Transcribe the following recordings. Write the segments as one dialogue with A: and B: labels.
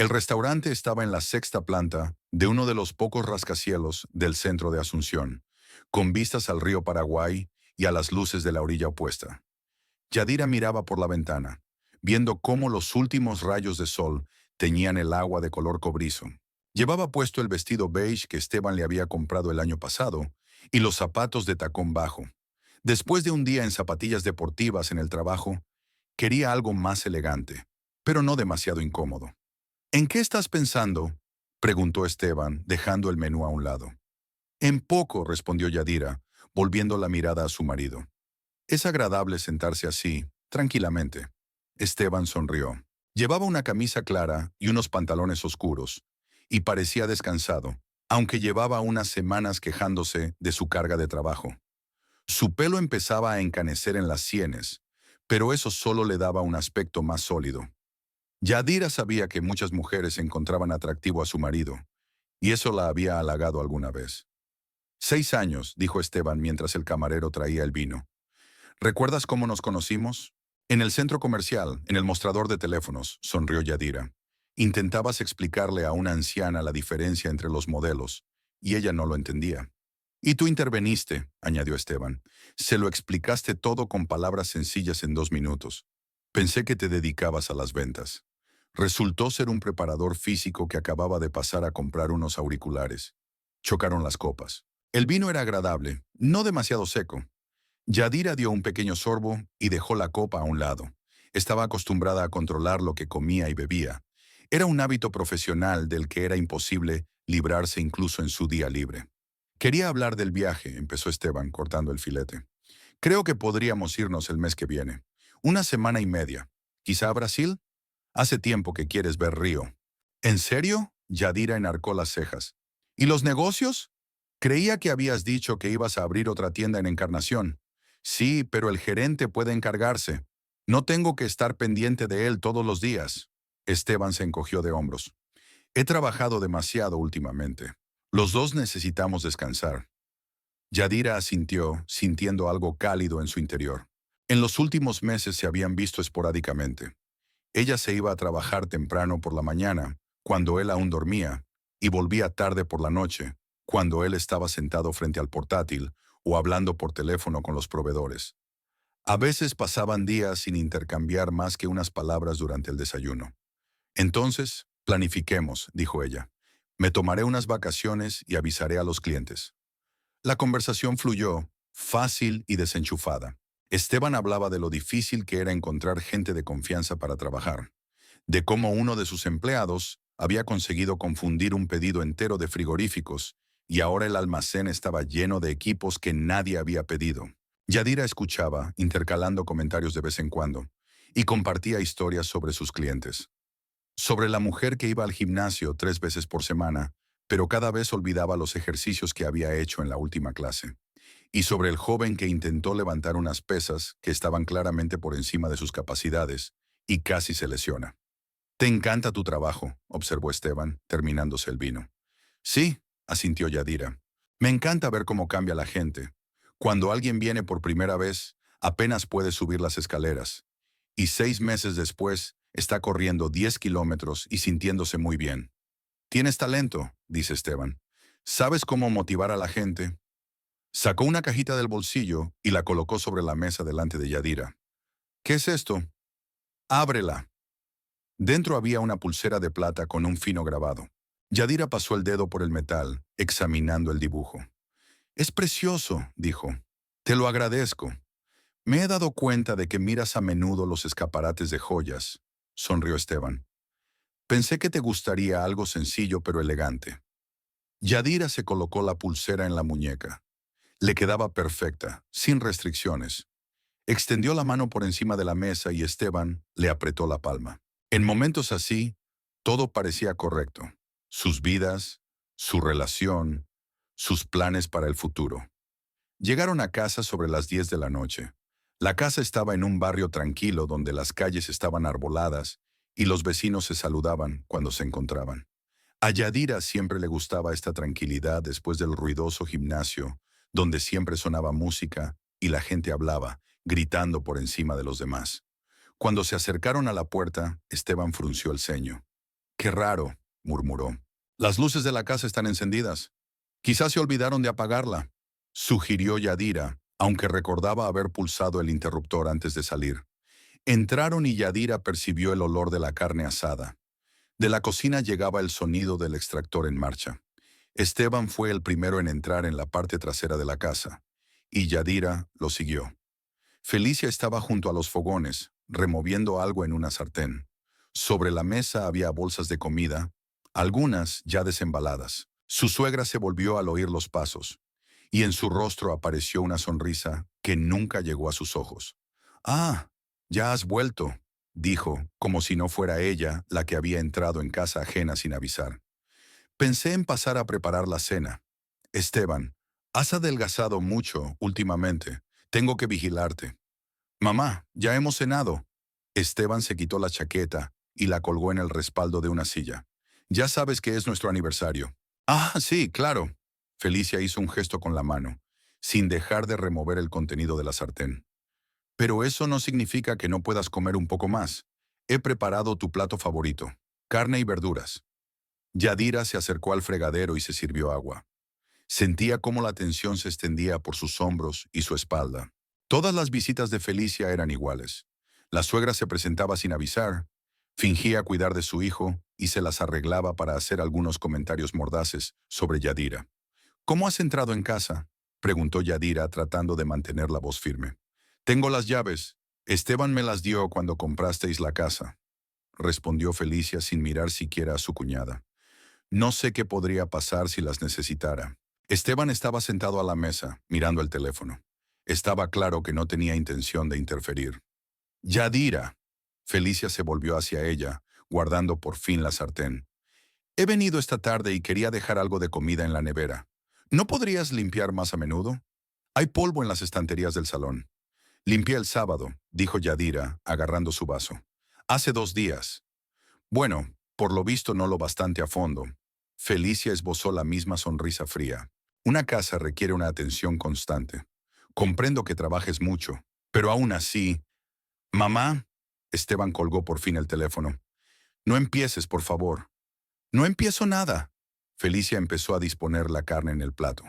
A: El restaurante estaba en la sexta planta de uno de los pocos rascacielos del centro de Asunción, con vistas al río Paraguay y a las luces de la orilla opuesta. Yadira miraba por la ventana, viendo cómo los últimos rayos de sol teñían el agua de color cobrizo. Llevaba puesto el vestido beige que Esteban le había comprado el año pasado y los zapatos de tacón bajo. Después de un día en zapatillas deportivas en el trabajo, quería algo más elegante, pero no demasiado incómodo. ¿En qué estás pensando?, preguntó Esteban, dejando el menú a un lado. En poco, respondió Yadira, volviendo la mirada a su marido. Es agradable sentarse así, tranquilamente. Esteban sonrió. Llevaba una camisa clara y unos pantalones oscuros, y parecía descansado, aunque llevaba unas semanas quejándose de su carga de trabajo. Su pelo empezaba a encanecer en las sienes, pero eso solo le daba un aspecto más sólido. Yadira sabía que muchas mujeres encontraban atractivo a su marido, y eso la había halagado alguna vez. 6 años, dijo Esteban mientras el camarero traía el vino. ¿Recuerdas cómo nos conocimos? En el centro comercial, en el mostrador de teléfonos, sonrió Yadira. Intentabas explicarle a una anciana la diferencia entre los modelos, y ella no lo entendía. Y tú interveniste, añadió Esteban. Se lo explicaste todo con palabras sencillas en 2 minutos. Pensé que te dedicabas a las ventas. Resultó ser un preparador físico que acababa de pasar a comprar unos auriculares. Chocaron las copas. El vino era agradable, no demasiado seco. Yadira dio un pequeño sorbo y dejó la copa a un lado. Estaba acostumbrada a controlar lo que comía y bebía. Era un hábito profesional del que era imposible librarse incluso en su día libre. Quería hablar del viaje, empezó Esteban, cortando el filete. Creo que podríamos irnos el mes que viene. 1 semana y media. ¿Quizá a Brasil? Hace tiempo que quieres ver Río. ¿En serio? Yadira enarcó las cejas. ¿Y los negocios? Creía que habías dicho que ibas a abrir otra tienda en Encarnación. Sí, pero el gerente puede encargarse. No tengo que estar pendiente de él todos los días. Esteban se encogió de hombros. He trabajado demasiado últimamente. Los dos necesitamos descansar. Yadira asintió, sintiendo algo cálido en su interior. En los últimos meses se habían visto esporádicamente. Ella se iba a trabajar temprano por la mañana, cuando él aún dormía, y volvía tarde por la noche, cuando él estaba sentado frente al portátil o hablando por teléfono con los proveedores. A veces pasaban días sin intercambiar más que unas palabras durante el desayuno. Entonces, planifiquemos, dijo ella. Me tomaré unas vacaciones y avisaré a los clientes. La conversación fluyó, fácil y desenchufada. Esteban hablaba de lo difícil que era encontrar gente de confianza para trabajar, de cómo uno de sus empleados había conseguido confundir un pedido entero de frigoríficos y ahora el almacén estaba lleno de equipos que nadie había pedido. Yadira escuchaba, intercalando comentarios de vez en cuando, y compartía historias sobre sus clientes. Sobre la mujer que iba al gimnasio 3 veces por semana, pero cada vez olvidaba los ejercicios que había hecho en la última clase. Y sobre el joven que intentó levantar unas pesas que estaban claramente por encima de sus capacidades, y casi se lesiona. «Te encanta tu trabajo», observó Esteban, terminándose el vino. «Sí», asintió Yadira. «Me encanta ver cómo cambia la gente. Cuando alguien viene por primera vez, apenas puede subir las escaleras. Y 6 meses después, está corriendo 10 kilómetros y sintiéndose muy bien. Tienes talento», dice Esteban. «¿Sabes cómo motivar a la gente?» Sacó una cajita del bolsillo y la colocó sobre la mesa delante de Yadira. «¿Qué es esto?» «Ábrela». Dentro había una pulsera de plata con un fino grabado. Yadira pasó el dedo por el metal, examinando el dibujo. «Es precioso», dijo. «Te lo agradezco. Me he dado cuenta de que miras a menudo los escaparates de joyas», sonrió Esteban. «Pensé que te gustaría algo sencillo pero elegante». Yadira se colocó la pulsera en la muñeca. Le quedaba perfecta, sin restricciones. Extendió la mano por encima de la mesa y Esteban le apretó la palma. En momentos así, todo parecía correcto. Sus vidas, su relación, sus planes para el futuro. Llegaron a casa sobre las 10 de la noche. La casa estaba en un barrio tranquilo donde las calles estaban arboladas y los vecinos se saludaban cuando se encontraban. A Yadira siempre le gustaba esta tranquilidad después del ruidoso gimnasio, donde siempre sonaba música y la gente hablaba, gritando por encima de los demás. Cuando se acercaron a la puerta, Esteban frunció el ceño. Qué raro, murmuró. Las luces de la casa están encendidas. Quizás se olvidaron de apagarla, sugirió Yadira, aunque recordaba haber pulsado el interruptor antes de salir. Entraron y Yadira percibió el olor de la carne asada. De la cocina llegaba el sonido del extractor en marcha. Esteban fue el primero en entrar en la parte trasera de la casa, y Yadira lo siguió. Felicia estaba junto a los fogones, removiendo algo en una sartén. Sobre la mesa había bolsas de comida, algunas ya desembaladas. Su suegra se volvió al oír los pasos, y en su rostro apareció una sonrisa que nunca llegó a sus ojos. «Ah, ya has vuelto», dijo, como si no fuera ella la que había entrado en casa ajena sin avisar. «Pensé en pasar a preparar la cena. Esteban, has adelgazado mucho últimamente. Tengo que vigilarte». «Mamá, ya hemos cenado». Esteban se quitó la chaqueta y la colgó en el respaldo de una silla. «Ya sabes que es nuestro aniversario». «Ah, sí, claro». Felicia hizo un gesto con la mano, sin dejar de remover el contenido de la sartén. «Pero eso no significa que no puedas comer un poco más. He preparado tu plato favorito, carne y verduras». Yadira se acercó al fregadero y se sirvió agua. Sentía cómo la tensión se extendía por sus hombros y su espalda. Todas las visitas de Felicia eran iguales. La suegra se presentaba sin avisar, fingía cuidar de su hijo y se las arreglaba para hacer algunos comentarios mordaces sobre Yadira. «¿Cómo has entrado en casa?», preguntó Yadira tratando de mantener la voz firme. «Tengo las llaves. Esteban me las dio cuando comprasteis la casa», respondió Felicia sin mirar siquiera a su cuñada. «No sé qué podría pasar si las necesitara». Esteban estaba sentado a la mesa, mirando el teléfono. Estaba claro que no tenía intención de interferir. «Yadira». Felicia se volvió hacia ella, guardando por fin la sartén. «He venido esta tarde y quería dejar algo de comida en la nevera. ¿No podrías limpiar más a menudo? Hay polvo en las estanterías del salón». «Limpié el sábado», dijo Yadira, agarrando su vaso. «Hace 2 días». «Bueno, por lo visto no lo bastante a fondo». Felicia esbozó la misma sonrisa fría. «Una casa requiere una atención constante. Comprendo que trabajes mucho, pero aún así...» «Mamá», Esteban colgó por fin el teléfono. «No empieces, por favor». «No empiezo nada». Felicia empezó a disponer la carne en el plato.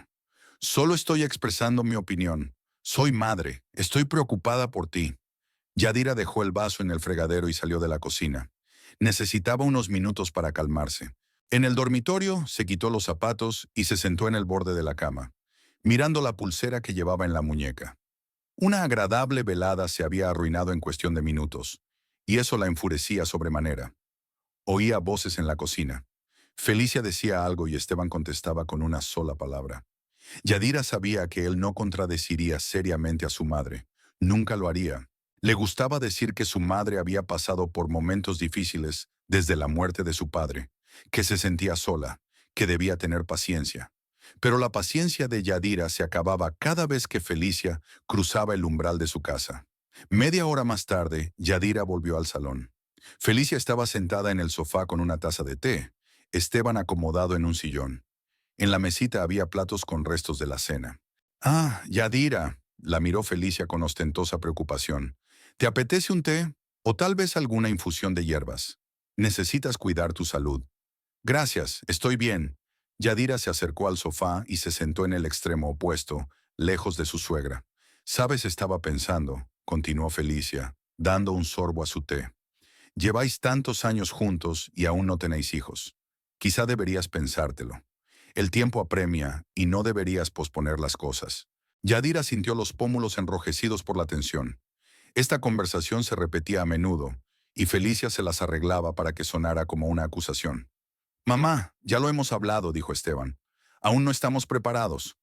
A: «Solo estoy expresando mi opinión. Soy madre. Estoy preocupada por ti». Yadira dejó el vaso en el fregadero y salió de la cocina. Necesitaba unos minutos para calmarse. En el dormitorio se quitó los zapatos y se sentó en el borde de la cama, mirando la pulsera que llevaba en la muñeca. Una agradable velada se había arruinado en cuestión de minutos, y eso la enfurecía sobremanera. Oía voces en la cocina. Felicia decía algo y Esteban contestaba con una sola palabra. Yadira sabía que él no contradeciría seriamente a su madre. Nunca lo haría. Le gustaba decir que su madre había pasado por momentos difíciles desde la muerte de su padre, que se sentía sola, que debía tener paciencia. Pero la paciencia de Yadira se acababa cada vez que Felicia cruzaba el umbral de su casa. Media hora más tarde, Yadira volvió al salón. Felicia estaba sentada en el sofá con una taza de té, Esteban acomodado en un sillón. En la mesita había platos con restos de la cena. «Ah, Yadira», la miró Felicia con ostentosa preocupación. «¿Te apetece un té? O tal vez alguna infusión de hierbas. Necesitas cuidar tu salud». «Gracias, estoy bien». Yadira se acercó al sofá y se sentó en el extremo opuesto, lejos de su suegra. «Sabes, estaba pensando», continuó Felicia, dando un sorbo a su té. «Lleváis tantos años juntos y aún no tenéis hijos. Quizá deberías pensártelo. El tiempo apremia y no deberías posponer las cosas». Yadira sintió los pómulos enrojecidos por la tensión. Esta conversación se repetía a menudo, y Felicia se las arreglaba para que sonara como una acusación. «Mamá, ya lo hemos hablado», dijo Esteban. «Aún no estamos preparados».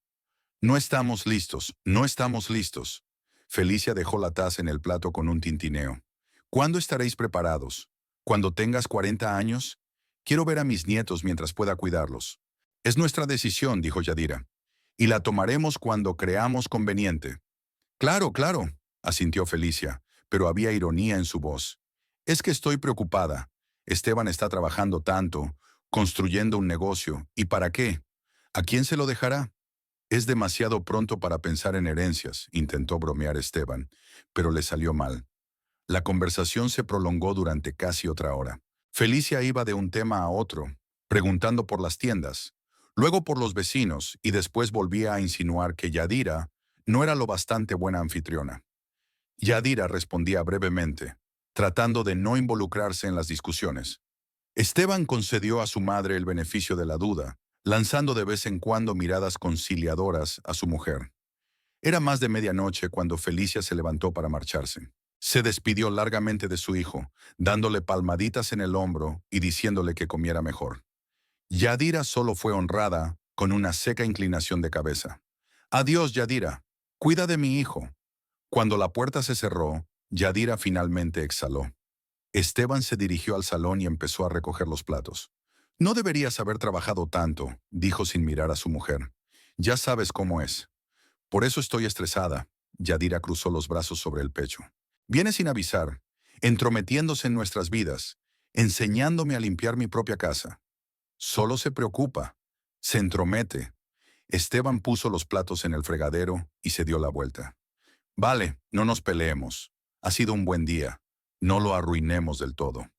A: «No estamos listos, no estamos listos». Felicia dejó la taza en el plato con un tintineo. «¿Cuándo estaréis preparados? ¿Cuando tengas 40 años? Quiero ver a mis nietos mientras pueda cuidarlos». «Es nuestra decisión», dijo Yadira. «Y la tomaremos cuando creamos conveniente». «Claro, claro», asintió Felicia, pero había ironía en su voz. «Es que estoy preocupada. Esteban está trabajando tanto, construyendo un negocio. ¿Y para qué? ¿A quién se lo dejará?» «Es demasiado pronto para pensar en herencias», intentó bromear Esteban, pero le salió mal. La conversación se prolongó durante casi otra hora. Felicia iba de un tema a otro, preguntando por las tiendas, luego por los vecinos y después volvía a insinuar que Yadira no era lo bastante buena anfitriona. Yadira respondía brevemente, tratando de no involucrarse en las discusiones. Esteban concedió a su madre el beneficio de la duda, lanzando de vez en cuando miradas conciliadoras a su mujer. Era más de medianoche cuando Felicia se levantó para marcharse. Se despidió largamente de su hijo, dándole palmaditas en el hombro y diciéndole que comiera mejor. Yadira solo fue honrada con una seca inclinación de cabeza. Adiós, Yadira. Cuida de mi hijo. Cuando la puerta se cerró, Yadira finalmente exhaló. Esteban se dirigió al salón y empezó a recoger los platos. No deberías haber trabajado tanto, dijo sin mirar a su mujer. Ya sabes cómo es. Por eso estoy estresada. Yadira cruzó los brazos sobre el pecho. Viene sin avisar, entrometiéndose en nuestras vidas, enseñándome a limpiar mi propia casa. Solo se preocupa, se entromete. Esteban puso los platos en el fregadero y se dio la vuelta. Vale, no nos peleemos. Ha sido un buen día. No lo arruinemos del todo.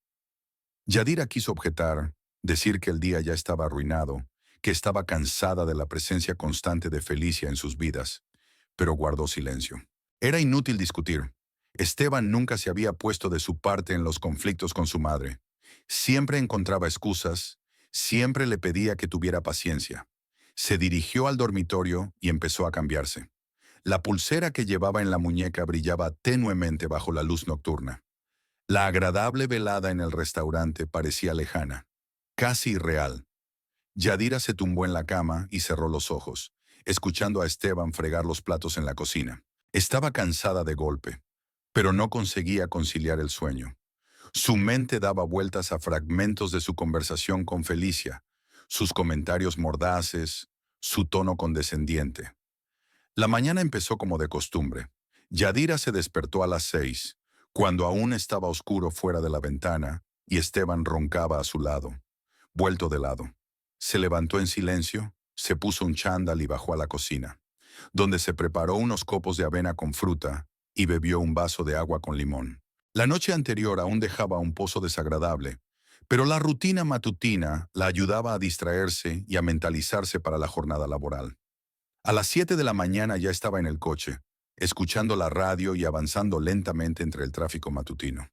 A: Yadira quiso objetar, decir que el día ya estaba arruinado, que estaba cansada de la presencia constante de Felicia en sus vidas, pero guardó silencio. Era inútil discutir. Esteban nunca se había puesto de su parte en los conflictos con su madre. Siempre encontraba excusas, siempre le pedía que tuviera paciencia. Se dirigió al dormitorio y empezó a cambiarse. La pulsera que llevaba en la muñeca brillaba tenuemente bajo la luz nocturna. La agradable velada en el restaurante parecía lejana, casi irreal. Yadira se tumbó en la cama y cerró los ojos, escuchando a Esteban fregar los platos en la cocina. Estaba cansada de golpe, pero no conseguía conciliar el sueño. Su mente daba vueltas a fragmentos de su conversación con Felicia, sus comentarios mordaces, su tono condescendiente. La mañana empezó como de costumbre. Yadira se despertó a las 6, cuando aún estaba oscuro fuera de la ventana y Esteban roncaba a su lado, vuelto de lado. Se levantó en silencio, se puso un chándal y bajó a la cocina, donde se preparó unos copos de avena con fruta y bebió un vaso de agua con limón. La noche anterior aún dejaba un pozo desagradable, pero la rutina matutina la ayudaba a distraerse y a mentalizarse para la jornada laboral. A las 7 de la mañana ya estaba en el coche, escuchando la radio y avanzando lentamente entre el tráfico matutino.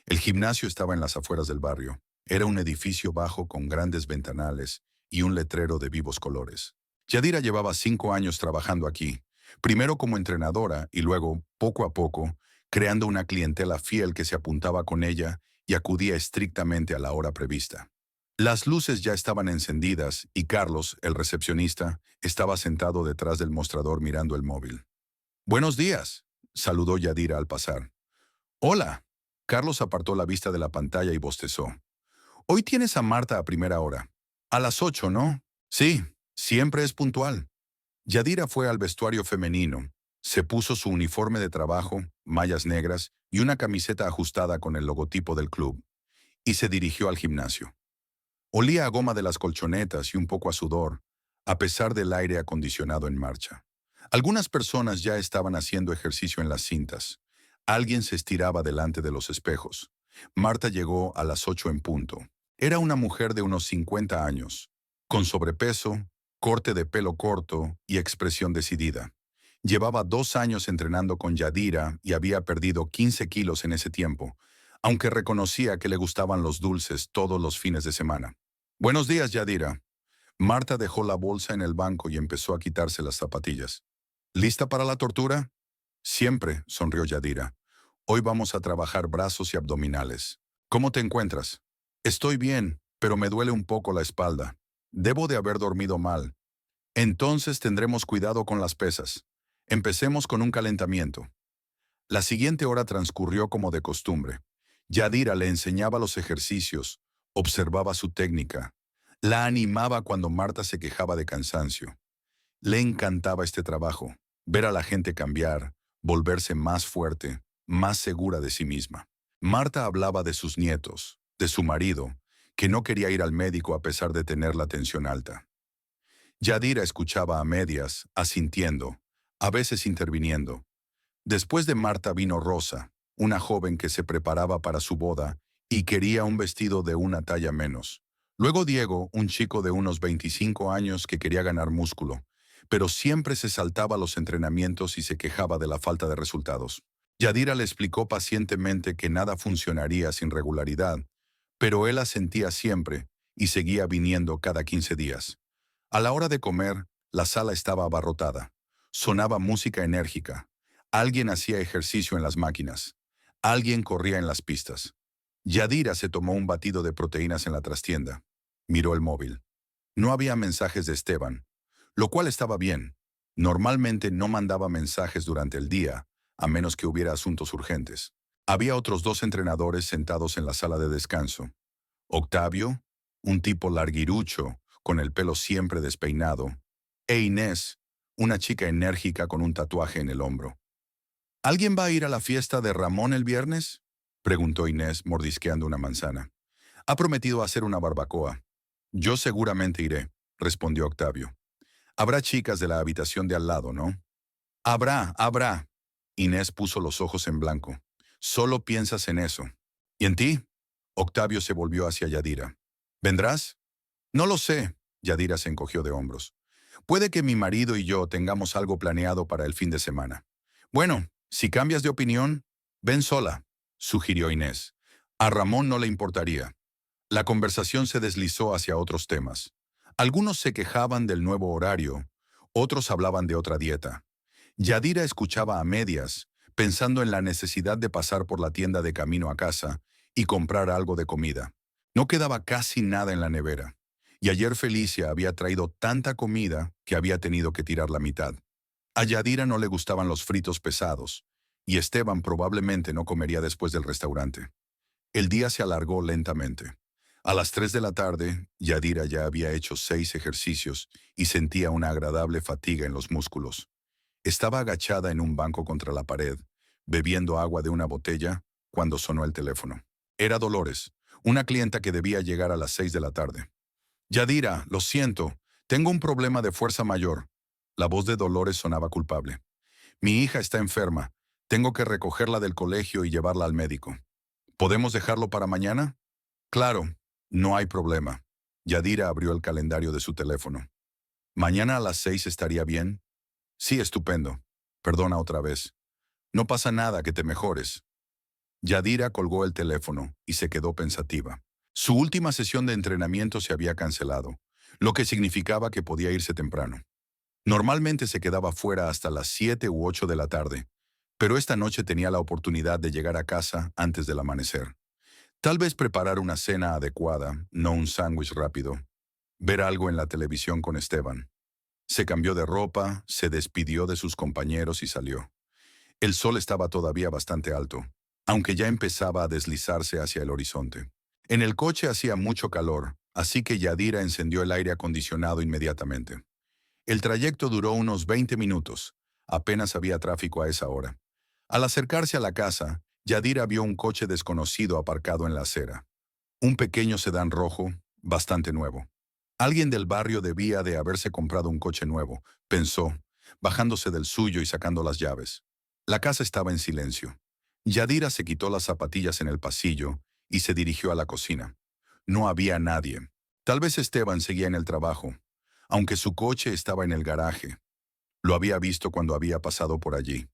A: El gimnasio estaba en las afueras del barrio. Era un edificio bajo con grandes ventanales y un letrero de vivos colores. Yadira llevaba 5 años trabajando aquí, primero como entrenadora y luego, poco a poco, creando una clientela fiel que se apuntaba con ella y acudía estrictamente a la hora prevista. Las luces ya estaban encendidas y Carlos, el recepcionista, estaba sentado detrás del mostrador mirando el móvil. «Buenos días», saludó Yadira al pasar. «Hola». Carlos apartó la vista de la pantalla y bostezó. «Hoy tienes a Marta a primera hora. A las 8, ¿no?» «Sí, siempre es puntual». Yadira fue al vestuario femenino. Se puso su uniforme de trabajo, mallas negras y una camiseta ajustada con el logotipo del club, y se dirigió al gimnasio. Olía a goma de las colchonetas y un poco a sudor, a pesar del aire acondicionado en marcha. Algunas personas ya estaban haciendo ejercicio en las cintas. Alguien se estiraba delante de los espejos. Marta llegó a las 8 en punto. Era una mujer de unos 50 años, con sobrepeso, corte de pelo corto y expresión decidida. Llevaba 2 años entrenando con Yadira y había perdido 15 kilos en ese tiempo, aunque reconocía que le gustaban los dulces todos los fines de semana. «Buenos días, Yadira». Marta dejó la bolsa en el banco y empezó a quitarse las zapatillas. «¿Lista para la tortura?» «Siempre», sonrió Yadira. «Hoy vamos a trabajar brazos y abdominales. ¿Cómo te encuentras?» «Estoy bien, pero me duele un poco la espalda. Debo de haber dormido mal. Entonces tendremos cuidado con las pesas. Empecemos con un calentamiento». La siguiente hora transcurrió como de costumbre. Yadira le enseñaba los ejercicios, observaba su técnica, la animaba cuando Marta se quejaba de cansancio. Le encantaba este trabajo, ver a la gente cambiar, volverse más fuerte, más segura de sí misma. Marta hablaba de sus nietos, de su marido, que no quería ir al médico a pesar de tener la tensión alta. Yadira escuchaba a medias, asintiendo, a veces interviniendo. Después de Marta vino Rosa, una joven que se preparaba para su boda y quería un vestido de una talla menos. Luego Diego, un chico de unos 25 años que quería ganar músculo, pero siempre se saltaba los entrenamientos y se quejaba de la falta de resultados. Yadira le explicó pacientemente que nada funcionaría sin regularidad, pero él asentía siempre y seguía viniendo cada 15 días. A la hora de comer, la sala estaba abarrotada. Sonaba música enérgica. Alguien hacía ejercicio en las máquinas. Alguien corría en las pistas. Yadira se tomó un batido de proteínas en la trastienda. Miró el móvil. No había mensajes de Esteban, lo cual estaba bien. Normalmente no mandaba mensajes durante el día, a menos que hubiera asuntos urgentes. Había otros dos entrenadores sentados en la sala de descanso. Octavio, un tipo larguirucho, con el pelo siempre despeinado, e Inés, una chica enérgica con un tatuaje en el hombro. ¿Alguien va a ir a la fiesta de Ramón el viernes?, preguntó Inés, mordisqueando una manzana. Ha prometido hacer una barbacoa. Yo seguramente iré, respondió Octavio. Habrá chicas de la habitación de al lado, ¿no? Habrá. Inés puso los ojos en blanco. Solo piensas en eso. ¿Y en ti? Octavio se volvió hacia Yadira. ¿Vendrás? No lo sé. Yadira se encogió de hombros. Puede que mi marido y yo tengamos algo planeado para el fin de semana. Bueno, si cambias de opinión, ven sola, sugirió Inés. A Ramón no le importaría. La conversación se deslizó hacia otros temas. Algunos se quejaban del nuevo horario, otros hablaban de otra dieta. Yadira escuchaba a medias, pensando en la necesidad de pasar por la tienda de camino a casa y comprar algo de comida. No quedaba casi nada en la nevera, y ayer Felicia había traído tanta comida que había tenido que tirar la mitad. A Yadira no le gustaban los fritos pesados, y Esteban probablemente no comería después del restaurante. El día se alargó lentamente. A las 3 de la tarde, Yadira ya había hecho 6 ejercicios y sentía una agradable fatiga en los músculos. Estaba agachada en un banco contra la pared, bebiendo agua de una botella, cuando sonó el teléfono. Era Dolores, una clienta que debía llegar a las 6 de la tarde. Yadira, lo siento, tengo un problema de fuerza mayor. La voz de Dolores sonaba culpable. Mi hija está enferma. Tengo que recogerla del colegio y llevarla al médico. ¿Podemos dejarlo para mañana? Claro, no hay problema. Yadira abrió el calendario de su teléfono. ¿Mañana a las 6 estaría bien? Sí, estupendo. Perdona otra vez. No pasa nada, que te mejores. Yadira colgó el teléfono y se quedó pensativa. Su última sesión de entrenamiento se había cancelado, lo que significaba que podía irse temprano. Normalmente se quedaba fuera hasta las 7 u 8 de la tarde, pero esta noche tenía la oportunidad de llegar a casa antes del amanecer. Tal vez preparar una cena adecuada, no un sándwich rápido. Ver algo en la televisión con Esteban. Se cambió de ropa, se despidió de sus compañeros y salió. El sol estaba todavía bastante alto, aunque ya empezaba a deslizarse hacia el horizonte. En el coche hacía mucho calor, así que Yadira encendió el aire acondicionado inmediatamente. El trayecto duró unos 20 minutos. Apenas había tráfico a esa hora. Al acercarse a la casa, Yadira vio un coche desconocido aparcado en la acera. Un pequeño sedán rojo, bastante nuevo. Alguien del barrio debía de haberse comprado un coche nuevo, pensó, bajándose del suyo y sacando las llaves. La casa estaba en silencio. Yadira se quitó las zapatillas en el pasillo y se dirigió a la cocina. No había nadie. Tal vez Esteban seguía en el trabajo, aunque su coche estaba en el garaje. Lo había visto cuando había pasado por allí.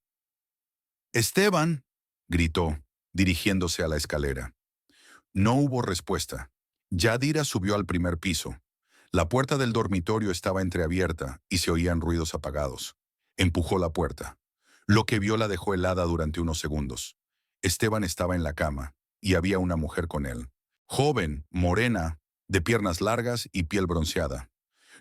A: «¡Esteban!», gritó, dirigiéndose a la escalera. No hubo respuesta. Yadira subió al primer piso. La puerta del dormitorio estaba entreabierta y se oían ruidos apagados. Empujó la puerta. Lo que vio la dejó helada durante unos segundos. Esteban estaba en la cama y había una mujer con él. Joven, morena, de piernas largas y piel bronceada.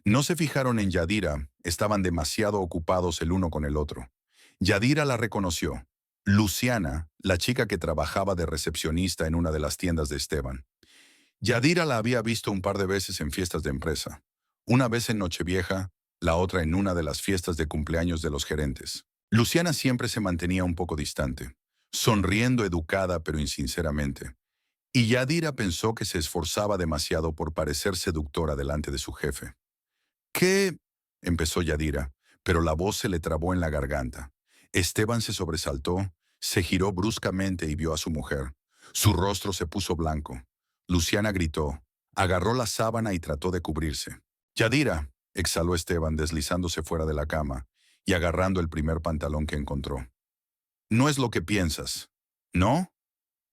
A: No se fijaron en Yadira, estaban demasiado ocupados el uno con el otro. Yadira la reconoció. Luciana, la chica que trabajaba de recepcionista en una de las tiendas de Esteban. Yadira la había visto un par de veces en fiestas de empresa. Una vez en Nochevieja, la otra en una de las fiestas de cumpleaños de los gerentes. Luciana siempre se mantenía un poco distante, sonriendo educada pero insinceramente. Y Yadira pensó que se esforzaba demasiado por parecer seductora delante de su jefe. «¿Qué?», empezó Yadira, pero la voz se le trabó en la garganta. Esteban se sobresaltó, se giró bruscamente y vio a su mujer. Su rostro se puso blanco. Luciana gritó, agarró la sábana y trató de cubrirse. Yadira, exhaló Esteban deslizándose fuera de la cama y agarrando el primer pantalón que encontró. No es lo que piensas. ¿No?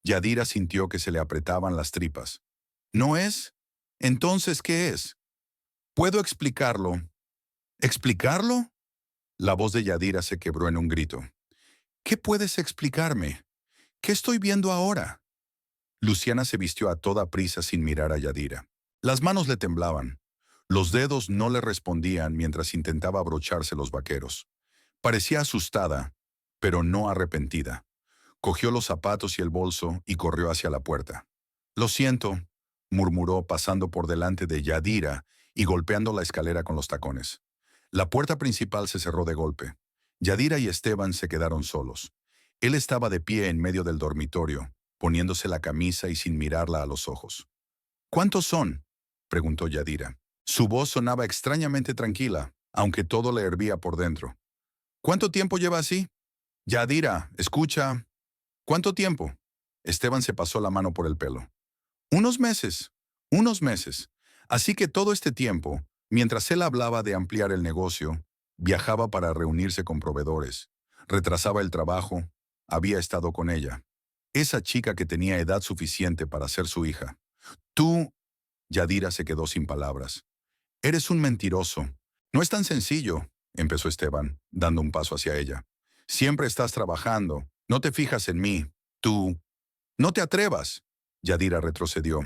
A: Yadira sintió que se le apretaban las tripas. ¿No es? Entonces, ¿qué es? ¿Puedo explicarlo? ¿Explicarlo? La voz de Yadira se quebró en un grito. ¿Qué puedes explicarme? ¿Qué estoy viendo ahora? Luciana se vistió a toda prisa sin mirar a Yadira. Las manos le temblaban. Los dedos no le respondían mientras intentaba abrocharse los vaqueros. Parecía asustada, pero no arrepentida. Cogió los zapatos y el bolso y corrió hacia la puerta. Lo siento, murmuró pasando por delante de Yadira y golpeando la escalera con los tacones. La puerta principal se cerró de golpe. Yadira y Esteban se quedaron solos. Él estaba de pie en medio del dormitorio, poniéndose la camisa y sin mirarla a los ojos. ¿Cuántos son?, preguntó Yadira. Su voz sonaba extrañamente tranquila, aunque todo le hervía por dentro. ¿Cuánto tiempo lleva así? Yadira, escucha. ¿Cuánto tiempo? Esteban se pasó la mano por el pelo. Unos meses, unos meses. Así que todo este tiempo, mientras él hablaba de ampliar el negocio, viajaba para reunirse con proveedores, retrasaba el trabajo, había estado con ella. Esa chica que tenía edad suficiente para ser su hija. Tú, Yadira se quedó sin palabras. Eres un mentiroso. No es tan sencillo, empezó Esteban, dando un paso hacia ella. Siempre estás trabajando, no te fijas en mí. Tú, no te atrevas. Yadira retrocedió.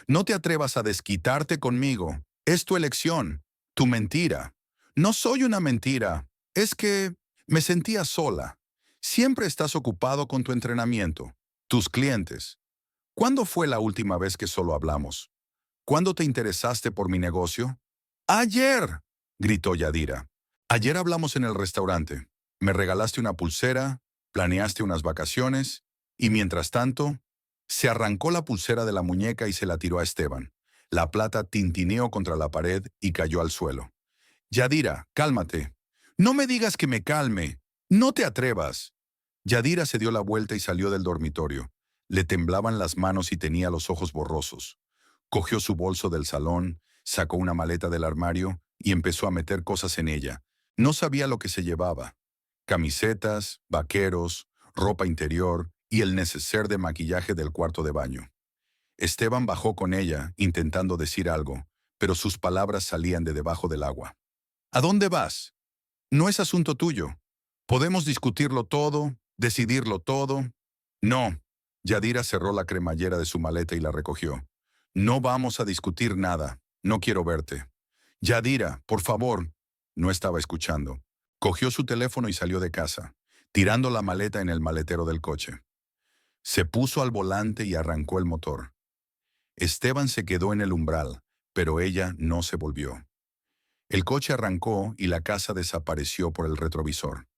A: No te atrevas a desquitarte conmigo. Es tu elección, tu mentira. No soy una mentira. Es que me sentía sola. Siempre estás ocupado con tu entrenamiento, tus clientes. ¿Cuándo fue la última vez que solo hablamos? ¿Cuándo te interesaste por mi negocio? Ayer, gritó Yadira. Ayer hablamos en el restaurante. Me regalaste una pulsera, planeaste unas vacaciones, y mientras tanto, se arrancó la pulsera de la muñeca y se la tiró a Esteban. La plata tintineó contra la pared y cayó al suelo. Yadira, cálmate. No me digas que me calme. No te atrevas. Yadira se dio la vuelta y salió del dormitorio. Le temblaban las manos y tenía los ojos borrosos. Cogió su bolso del salón, sacó una maleta del armario y empezó a meter cosas en ella. No sabía lo que se llevaba. Camisetas, vaqueros, ropa interior y el neceser de maquillaje del cuarto de baño. Esteban bajó con ella, intentando decir algo, pero sus palabras salían de debajo del agua. ¿A dónde vas? No es asunto tuyo. Podemos discutirlo todo, decidirlo todo. No. Yadira cerró la cremallera de su maleta y la recogió. No vamos a discutir nada. No quiero verte. Yadira, por favor. No estaba escuchando. Cogió su teléfono y salió de casa, tirando la maleta en el maletero del coche. Se puso al volante y arrancó el motor. Esteban se quedó en el umbral, pero ella no se volvió. El coche arrancó y la casa desapareció por el retrovisor.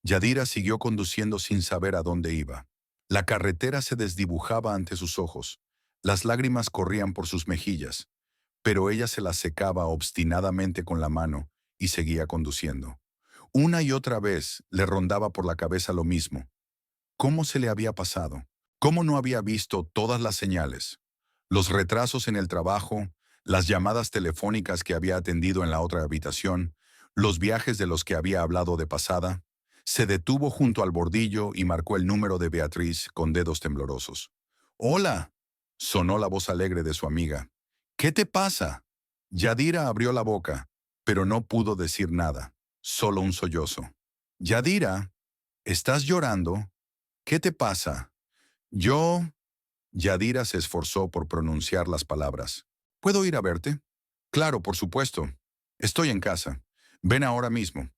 A: Yadira siguió conduciendo sin saber a dónde iba. La carretera se desdibujaba ante sus ojos. Las lágrimas corrían por sus mejillas, pero ella se las secaba obstinadamente con la mano y seguía conduciendo. Una y otra vez le rondaba por la cabeza lo mismo. ¿Cómo se le había pasado? ¿Cómo no había visto todas las señales? Los retrasos en el trabajo, las llamadas telefónicas que había atendido en la otra habitación, los viajes de los que había hablado de pasada. Se detuvo junto al bordillo y marcó el número de Beatriz con dedos temblorosos. «Hola», sonó la voz alegre de su amiga. «¿Qué te pasa?» Yadira abrió la boca, pero no pudo decir nada, solo un sollozo. «Yadira, ¿estás llorando? ¿Qué te pasa?» «Yo...» Yadira se esforzó por pronunciar las palabras. «¿Puedo ir a verte?» «Claro, por supuesto. Estoy en casa. Ven ahora mismo».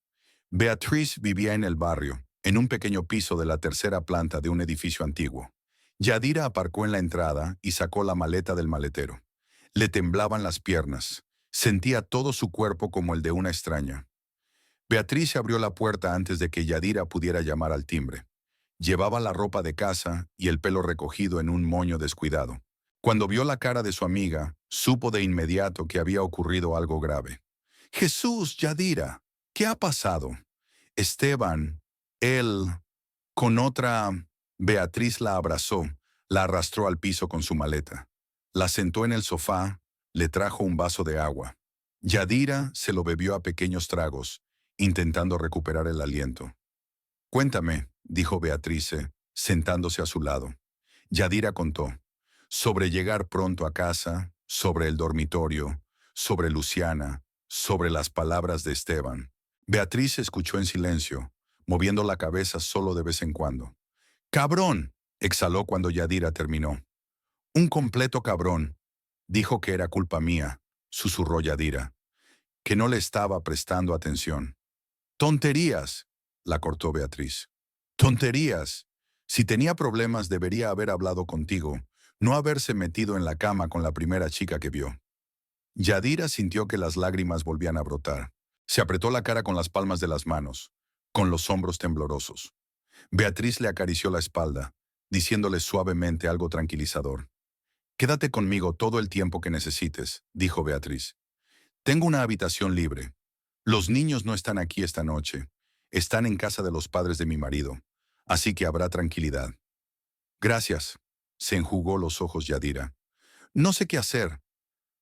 A: Beatriz vivía en el barrio, en un pequeño piso de la tercera planta de un edificio antiguo. Yadira aparcó en la entrada y sacó la maleta del maletero. Le temblaban las piernas. Sentía todo su cuerpo como el de una extraña. Beatriz abrió la puerta antes de que Yadira pudiera llamar al timbre. Llevaba la ropa de casa y el pelo recogido en un moño descuidado. Cuando vio la cara de su amiga, supo de inmediato que había ocurrido algo grave. «Jesús, Yadira, ¿qué ha pasado?» «Esteban, él, con otra...» Beatriz la abrazó, La arrastró al piso con su maleta. La sentó en el sofá, le trajo un vaso de agua. Yadira se lo bebió a pequeños tragos, intentando recuperar el aliento. Cuéntame, dijo Beatrice, sentándose a su lado. Yadira contó. Sobre llegar pronto a casa, sobre el dormitorio, sobre Luciana, sobre las palabras de Esteban. Beatriz escuchó en silencio, moviendo la cabeza solo de vez en cuando. ¡Cabrón!, exhaló cuando Yadira terminó. Un completo cabrón. Dijo que era culpa mía, susurró Yadira, que no le estaba prestando atención. Tonterías, la cortó Beatriz. Tonterías. Si tenía problemas debería haber hablado contigo, no haberse metido en la cama con la primera chica que vio. Yadira sintió que las lágrimas volvían a brotar. Se apretó la cara con las palmas de las manos, con los hombros temblorosos. Beatriz le acarició la espalda, diciéndole suavemente algo tranquilizador. Quédate conmigo todo el tiempo que necesites, dijo Beatriz. Tengo una habitación libre. Los niños no están aquí esta noche. Están en casa de los padres de mi marido, así que habrá tranquilidad. Gracias, se enjugó los ojos Yadira. No sé qué hacer.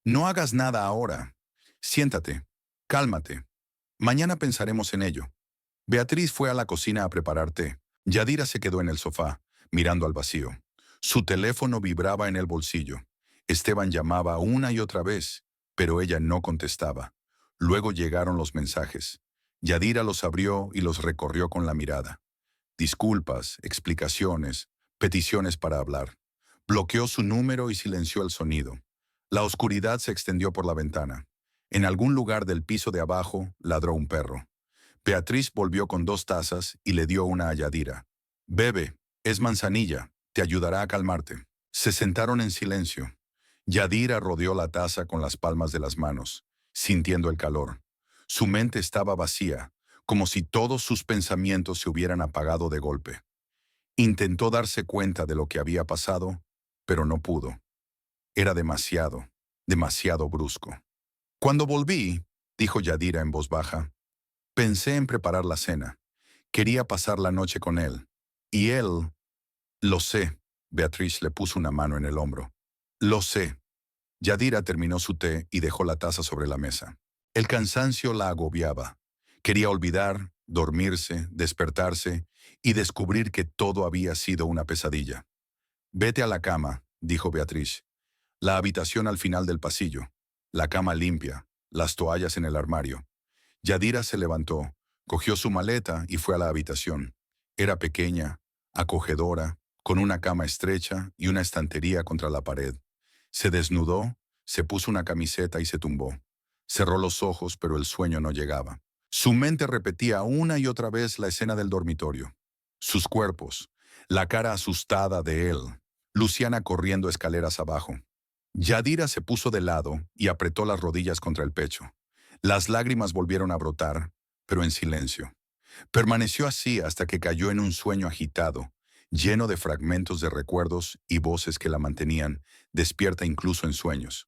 A: No hagas nada ahora. Siéntate, cálmate. Mañana pensaremos en ello. Beatriz fue a la cocina a preparar té. Yadira se quedó en el sofá, mirando al vacío. Su teléfono vibraba en el bolsillo. Esteban llamaba una y otra vez, pero ella no contestaba. Luego llegaron los mensajes. Yadira los abrió y los recorrió con la mirada. Disculpas, explicaciones, peticiones para hablar. Bloqueó su número y silenció el sonido. La oscuridad se extendió por la ventana. En algún lugar del piso de abajo ladró un perro. Beatriz volvió con 2 tazas y le dio una a Yadira. Bebe, es manzanilla, te ayudará a calmarte. Se sentaron en silencio. Yadira rodeó la taza con las palmas de las manos, sintiendo el calor. Su mente estaba vacía, como si todos sus pensamientos se hubieran apagado de golpe. Intentó darse cuenta de lo que había pasado, pero no pudo. Era demasiado, demasiado brusco. Cuando volví, dijo Yadira en voz baja, pensé en preparar la cena. Quería pasar la noche con él. Y él... Lo sé. Beatriz le puso una mano en el hombro. Lo sé. Yadira terminó su té y dejó la taza sobre la mesa. El cansancio la agobiaba. Quería olvidar, dormirse, despertarse y descubrir que todo había sido una pesadilla. Vete a la cama, dijo Beatriz. La habitación al final del pasillo. La cama limpia, las toallas en el armario. Yadira se levantó, cogió su maleta y fue a la habitación. Era pequeña, acogedora, con una cama estrecha y una estantería contra la pared. Se desnudó, se puso una camiseta y se tumbó. Cerró los ojos, pero el sueño no llegaba. Su mente repetía una y otra vez la escena del dormitorio. Sus cuerpos, la cara asustada de él, Luciana corriendo escaleras abajo. Yadira se puso de lado y apretó las rodillas contra el pecho. Las lágrimas volvieron a brotar, pero en silencio. Permaneció así hasta que cayó en un sueño agitado, lleno de fragmentos de recuerdos y voces que la mantenían despierta incluso en sueños.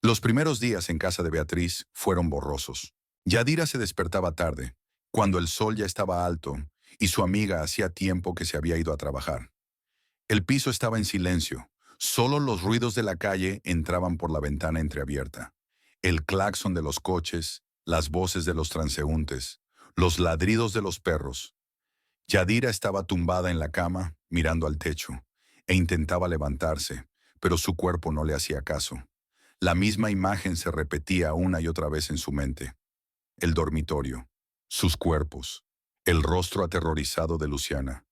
A: Los primeros días en casa de Beatriz fueron borrosos. Yadira se despertaba tarde, cuando el sol ya estaba alto y su amiga hacía tiempo que se había ido a trabajar. El piso estaba en silencio, solo los ruidos de la calle entraban por la ventana entreabierta. El claxon de los coches, las voces de los transeúntes, los ladridos de los perros. Yadira estaba tumbada en la cama, mirando al techo, e intentaba levantarse, pero su cuerpo no le hacía caso. La misma imagen se repetía una y otra vez en su mente. El dormitorio, sus cuerpos, el rostro aterrorizado de Luciana,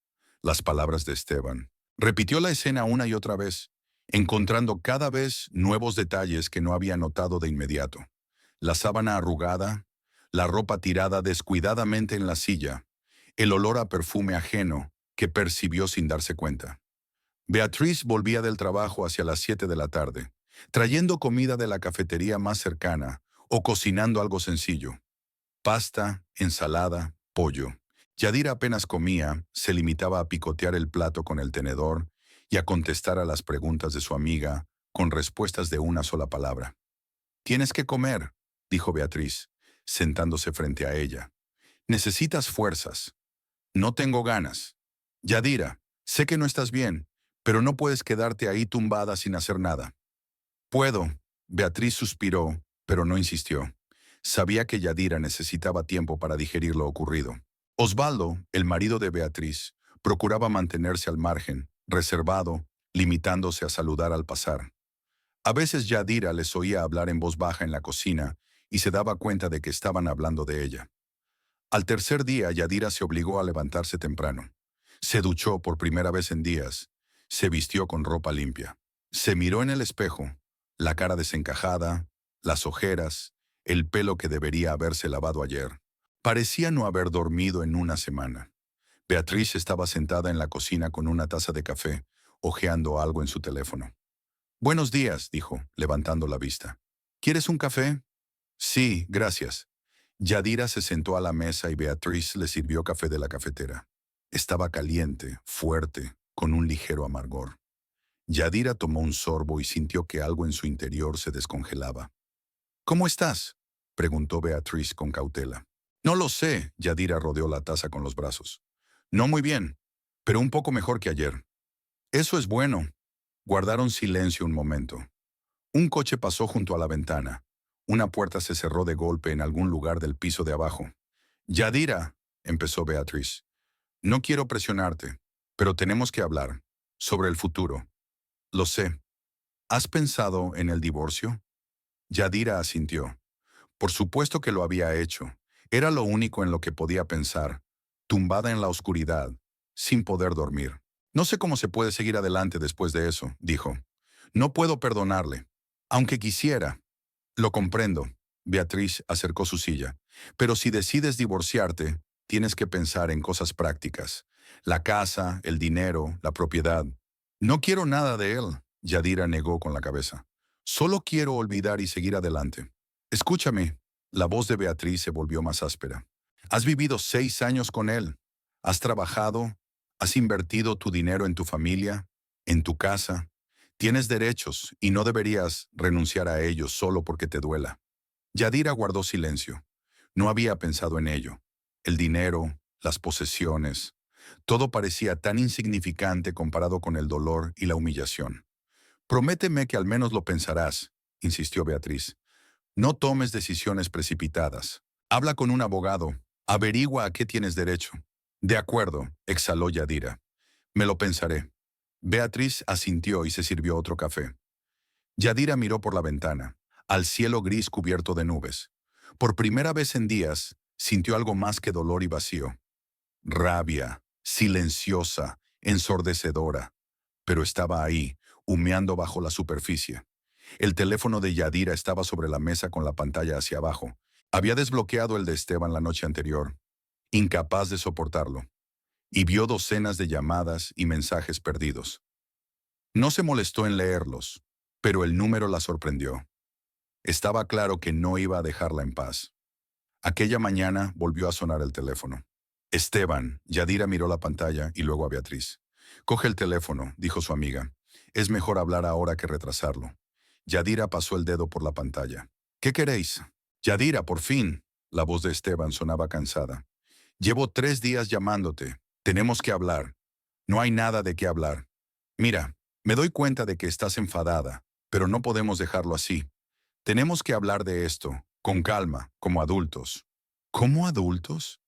A: las palabras de Esteban. Repitió la escena una y otra vez, encontrando cada vez nuevos detalles que no había notado de inmediato. La sábana arrugada, la ropa tirada descuidadamente en la silla, el olor a perfume ajeno que percibió sin darse cuenta. Beatriz volvía del trabajo hacia las 7 de la tarde, trayendo comida de la cafetería más cercana o cocinando algo sencillo. Pasta, ensalada, pollo. Yadira apenas comía, se limitaba a picotear el plato con el tenedor y a contestar a las preguntas de su amiga con respuestas de una sola palabra. «Tienes que comer», dijo Beatriz, sentándose frente a ella. «Necesitas fuerzas». «No tengo ganas». «Yadira, sé que no estás bien, Pero no puedes quedarte ahí tumbada sin hacer nada. Puedo. Beatriz suspiró, pero no insistió. Sabía que Yadira necesitaba tiempo para digerir lo ocurrido. Osvaldo, el marido de Beatriz, procuraba mantenerse al margen, reservado, limitándose a saludar al pasar. A veces Yadira les oía hablar en voz baja en la cocina y se daba cuenta de que estaban hablando de ella. Al tercer día, Yadira se obligó a levantarse temprano. Se duchó por primera vez en días. Se vistió con ropa limpia. Se miró en el espejo, la cara desencajada, las ojeras, el pelo que debería haberse lavado ayer. Parecía no haber dormido en una semana. Beatriz estaba sentada en la cocina con una taza de café, hojeando algo en su teléfono. «Buenos días», dijo, levantando la vista. «¿Quieres un café?» «Sí, gracias». Yadira se sentó a la mesa y Beatriz le sirvió café de la cafetera. Estaba caliente, fuerte, con un ligero amargor. Yadira tomó un sorbo y sintió que algo en su interior se descongelaba. «¿Cómo estás?», preguntó Beatriz con cautela. «No lo sé», Yadira rodeó la taza con los brazos. «No muy bien, pero un poco mejor que ayer». «Eso es bueno». Guardaron silencio un momento. Un coche pasó junto a la ventana. Una puerta se cerró de golpe en algún lugar del piso de abajo. «Yadira», empezó Beatriz, «no quiero presionarte, pero tenemos que hablar sobre el futuro». «Lo sé». «¿Has pensado en el divorcio?» Yadira asintió. Por supuesto que lo había hecho. Era lo único en lo que podía pensar, tumbada en la oscuridad, sin poder dormir. «No sé cómo se puede seguir adelante después de eso», dijo. «No puedo perdonarle, aunque quisiera». «Lo comprendo». Beatriz acercó su silla. «Pero si decides divorciarte, tienes que pensar en cosas prácticas. La casa, el dinero, la propiedad». «No quiero nada de él», Yadira negó con la cabeza. «Solo quiero olvidar y seguir adelante». «Escúchame». La voz de Beatriz se volvió más áspera. «Has vivido 6 años con él. Has trabajado. Has invertido tu dinero en tu familia, en tu casa. Tienes derechos y no deberías renunciar a ellos solo porque te duela». Yadira guardó silencio. No había pensado en ello. El dinero, las posesiones, todo parecía tan insignificante comparado con el dolor y la humillación. «Prométeme que al menos lo pensarás», insistió Beatriz. «No tomes decisiones precipitadas. Habla con un abogado. Averigua a qué tienes derecho». «De acuerdo», exhaló Yadira. «Me lo pensaré». Beatriz asintió y se sirvió otro café. Yadira miró por la ventana, al cielo gris cubierto de nubes. Por primera vez en días, sintió algo más que dolor y vacío. Rabia, silenciosa, ensordecedora. Pero estaba ahí, humeando bajo la superficie. El teléfono de Yadira estaba sobre la mesa con la pantalla hacia abajo. Había desbloqueado el de Esteban la noche anterior, incapaz de soportarlo, y vio docenas de llamadas y mensajes perdidos. No se molestó en leerlos, pero el número la sorprendió. Estaba claro que no iba a dejarla en paz. Aquella mañana volvió a sonar el teléfono. «Esteban», Yadira miró la pantalla y luego a Beatriz. «Coge el teléfono», dijo su amiga. «Es mejor hablar ahora que retrasarlo». Yadira pasó el dedo por la pantalla. «¿Qué queréis?» «Yadira, por fin». La voz de Esteban sonaba cansada. «Llevo 3 días llamándote. Tenemos que hablar». «No hay nada de qué hablar. Mira, me doy cuenta de que estás enfadada, pero no podemos dejarlo así. Tenemos que hablar de esto, con calma, como adultos». «¿Cómo adultos?»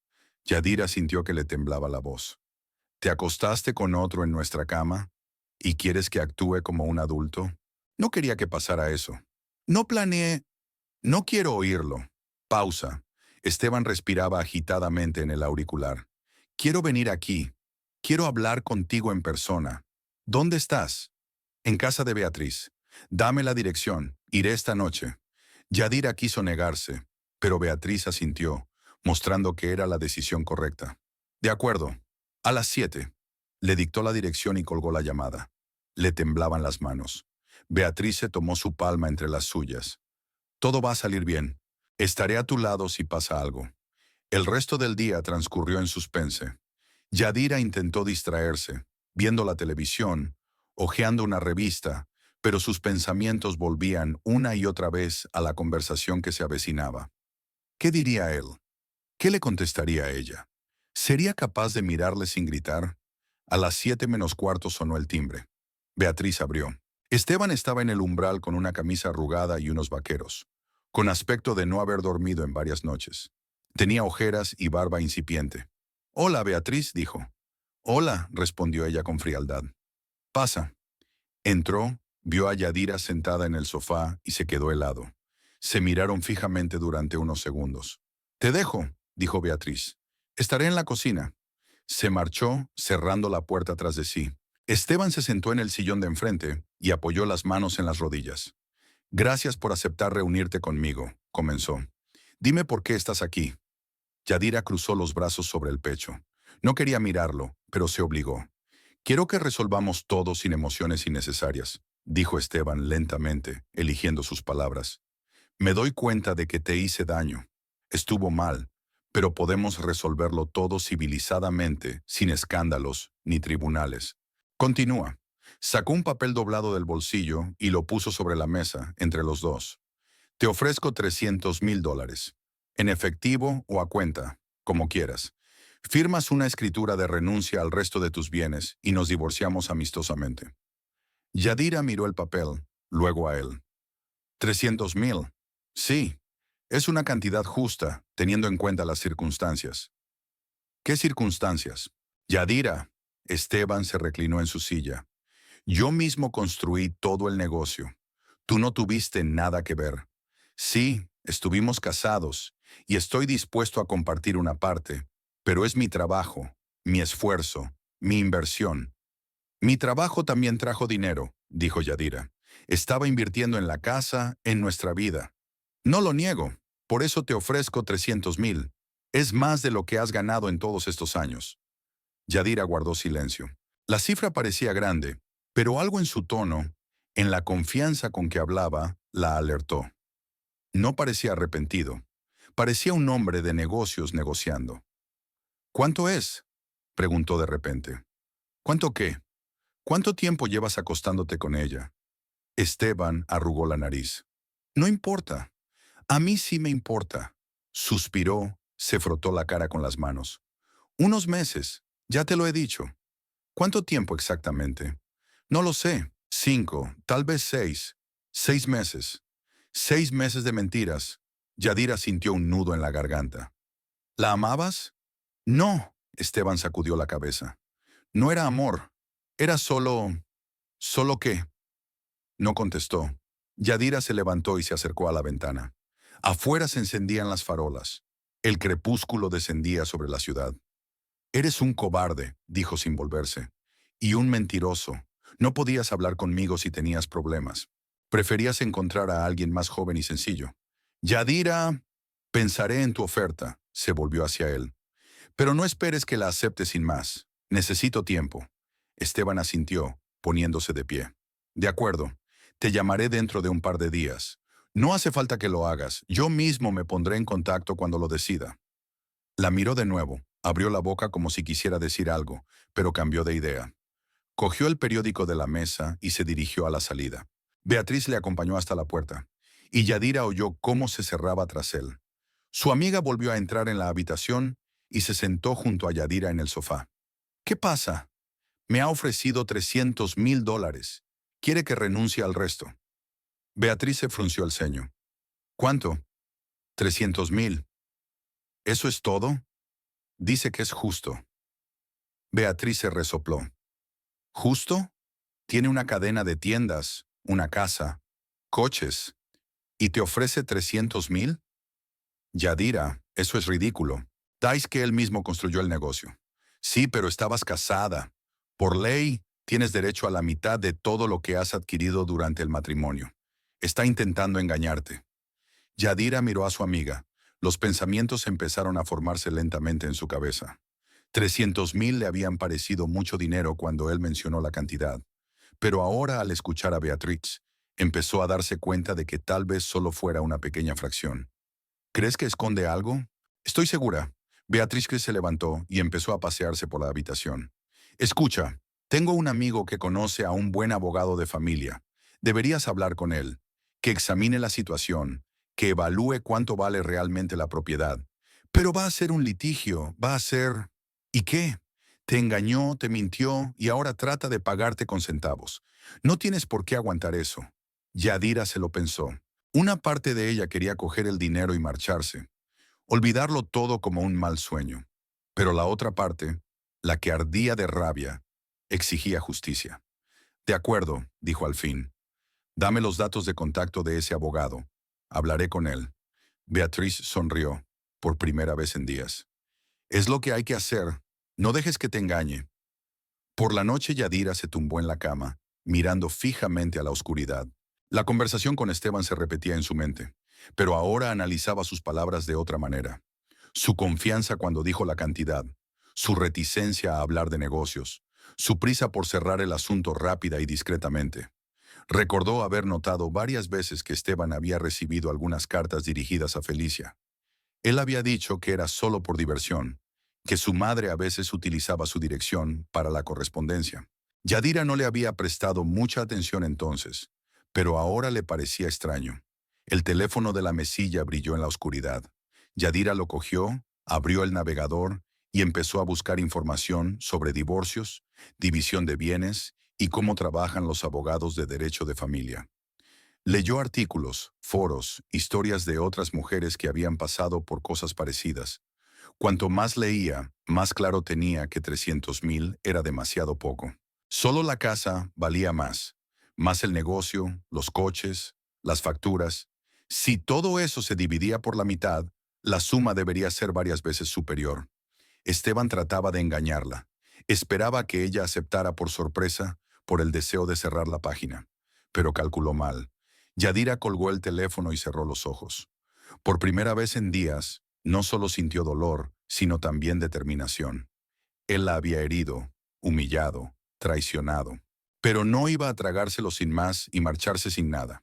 A: Yadira sintió que le temblaba la voz. «¿Te acostaste con otro en nuestra cama? ¿Y quieres que actúe como un adulto?» No quería que pasara eso. «No planeé. No quiero oírlo». Pausa. Esteban respiraba agitadamente en el auricular. «Quiero venir aquí. Quiero hablar contigo en persona». «¿Dónde estás?» «En casa de Beatriz». «Dame la dirección. Iré esta noche». Yadira quiso negarse, pero Beatriz asintió, mostrando que era la decisión correcta. «De acuerdo. A las 7». Le dictó la dirección y colgó la llamada. Le temblaban las manos. Beatriz se tomó su palma entre las suyas. «Todo va a salir bien. Estaré a tu lado si pasa algo». El resto del día transcurrió en suspense. Yadira intentó distraerse, viendo la televisión, hojeando una revista, pero sus pensamientos volvían una y otra vez a la conversación que se avecinaba. ¿Qué diría él? ¿Qué le contestaría a ella? ¿Sería capaz de mirarle sin gritar? A las 7 menos cuarto sonó el timbre. Beatriz abrió. Esteban estaba en el umbral con una camisa arrugada y unos vaqueros, con aspecto de no haber dormido en varias noches. Tenía ojeras y barba incipiente. «Hola, Beatriz», dijo. «Hola», respondió ella con frialdad. «Pasa». Entró, vio a Yadira sentada en el sofá y se quedó helado. Se miraron fijamente durante unos segundos. «Te dejo», dijo Beatriz. «Estaré en la cocina». Se marchó, cerrando la puerta tras de sí. Esteban se sentó en el sillón de enfrente y apoyó las manos en las rodillas. «Gracias por aceptar reunirte conmigo», comenzó. «Dime por qué estás aquí». Yadira cruzó los brazos sobre el pecho. No quería mirarlo, pero se obligó. «Quiero que resolvamos todo sin emociones innecesarias», dijo Esteban lentamente, eligiendo sus palabras. «Me doy cuenta de que te hice daño. Estuvo mal, pero podemos resolverlo todo civilizadamente, sin escándalos ni tribunales». Continúa. Sacó un papel doblado del bolsillo y lo puso sobre la mesa, entre los dos. «Te ofrezco $300,000. En efectivo o a cuenta, como quieras. Firmas una escritura de renuncia al resto de tus bienes y nos divorciamos amistosamente». Yadira miró el papel, luego a él. «¿300,000? Sí, es una cantidad justa, teniendo en cuenta las circunstancias». «¿Qué circunstancias?» «Yadira». Esteban se reclinó en su silla. «Yo mismo construí todo el negocio. Tú no tuviste nada que ver. Sí, estuvimos casados y estoy dispuesto a compartir una parte, pero es mi trabajo, mi esfuerzo, mi inversión». «Mi trabajo también trajo dinero», dijo Yadira. «Estaba invirtiendo en la casa, en nuestra vida. No lo niego, por eso te ofrezco 300,000. Es más de lo que has ganado en todos estos años». Yadira guardó silencio. La cifra parecía grande, pero algo en su tono, en la confianza con que hablaba, la alertó. No parecía arrepentido. Parecía un hombre de negocios negociando. «¿Cuánto es?», preguntó de repente. «¿Cuánto qué? ¿Cuánto tiempo llevas acostándote con ella?». Esteban arrugó la nariz. «No importa. A mí sí me importa». Suspiró, se frotó la cara con las manos. «Unos meses, ya te lo he dicho». «¿Cuánto tiempo exactamente?». «No lo sé. 5, tal vez 6. 6 meses». 6 meses de mentiras. Yadira sintió un nudo en la garganta. «¿La amabas?». «No», Esteban sacudió la cabeza. «No era amor. Era solo... ¿Solo qué?». No contestó. Yadira se levantó y se acercó a la ventana. Afuera se encendían las farolas. El crepúsculo descendía sobre la ciudad. «Eres un cobarde», dijo sin volverse. «Y un mentiroso. No podías hablar conmigo si tenías problemas. Preferías encontrar a alguien más joven y sencillo». «Yadira, pensaré en tu oferta», se volvió hacia él. «Pero no esperes que la acepte sin más. Necesito tiempo». Esteban asintió, poniéndose de pie. «De acuerdo. Te llamaré dentro de un par de días. No hace falta que lo hagas. Yo mismo me pondré en contacto cuando lo decida». La miró de nuevo. Abrió la boca como si quisiera decir algo, pero cambió de idea. Cogió el periódico de la mesa y se dirigió a la salida. Beatriz le acompañó hasta la puerta, y Yadira oyó cómo se cerraba tras él. Su amiga volvió a entrar en la habitación y se sentó junto a Yadira en el sofá. «¿Qué pasa?». «Me ha ofrecido $300,000. Quiere que renuncie al resto». Beatriz se frunció el ceño. «¿Cuánto?». «300,000». «¿Eso es todo?». «Dice que es justo». Beatriz se resopló. «¿Justo? Tiene una cadena de tiendas, una casa, coches, y te ofrece 300,000. Yadira, eso es ridículo. Dais que él mismo construyó el negocio». «Sí, pero estabas casada. Por ley, tienes derecho a la mitad de todo lo que has adquirido durante el matrimonio. Está intentando engañarte». Yadira miró a su amiga. Los pensamientos empezaron a formarse lentamente en su cabeza. 300,000 le habían parecido mucho dinero cuando él mencionó la cantidad. Pero ahora, al escuchar a Beatriz, empezó a darse cuenta de que tal vez solo fuera una pequeña fracción. «¿Crees que esconde algo?». «Estoy segura». Beatriz se levantó y empezó a pasearse por la habitación. «Escucha, tengo un amigo que conoce a un buen abogado de familia. Deberías hablar con él. Que examine la situación, que evalúe cuánto vale realmente la propiedad. Pero va a ser un litigio, va a ser... ¿Y qué? Te engañó, te mintió y ahora trata de pagarte con centavos. No tienes por qué aguantar eso. Yadira se lo pensó. Una parte de ella quería coger el dinero y marcharse, olvidarlo todo como un mal sueño. Pero la otra parte, la que ardía de rabia, exigía justicia. De acuerdo, dijo al fin. Dame los datos de contacto de ese abogado. Hablaré con él. Beatriz sonrió, por primera vez en días. Es lo que hay que hacer. No dejes que te engañe. Por la noche Yadira se tumbó en la cama, mirando fijamente a la oscuridad. La conversación con Esteban se repetía en su mente, pero ahora analizaba sus palabras de otra manera. Su confianza cuando dijo la cantidad, su reticencia a hablar de negocios, su prisa por cerrar el asunto rápida y discretamente. Recordó haber notado varias veces que Esteban había recibido algunas cartas dirigidas a Felicia. Él había dicho que era solo por diversión, que su madre a veces utilizaba su dirección para la correspondencia. Yadira no le había prestado mucha atención entonces, pero ahora le parecía extraño. El teléfono de la mesilla brilló en la oscuridad. Yadira lo cogió, abrió el navegador y empezó a buscar información sobre divorcios, división de bienes y cómo trabajan los abogados de derecho de familia. Leyó artículos, foros, historias de otras mujeres que habían pasado por cosas parecidas. Cuanto más leía, más claro tenía que 300,000 era demasiado poco. Solo la casa valía más. Más el negocio, los coches, las facturas. Si todo eso se dividía por la mitad, la suma debería ser varias veces superior. Esteban trataba de engañarla. Esperaba que ella aceptara por sorpresa, por el deseo de cerrar la página. Pero calculó mal. Yadira colgó el teléfono y cerró los ojos. Por primera vez en días, no solo sintió dolor, sino también determinación. Él la había herido, humillado, traicionado. Pero no iba a tragárselo sin más y marcharse sin nada.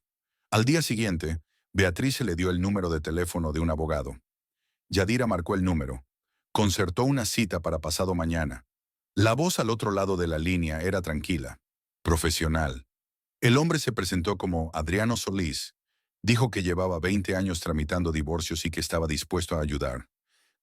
A: Al día siguiente, Beatriz se le dio el número de teléfono de un abogado. Yadira marcó el número. Concertó una cita para pasado mañana. La voz al otro lado de la línea era tranquila, profesional. El hombre se presentó como Adriano Solís. Dijo que llevaba 20 años tramitando divorcios y que estaba dispuesto a ayudar.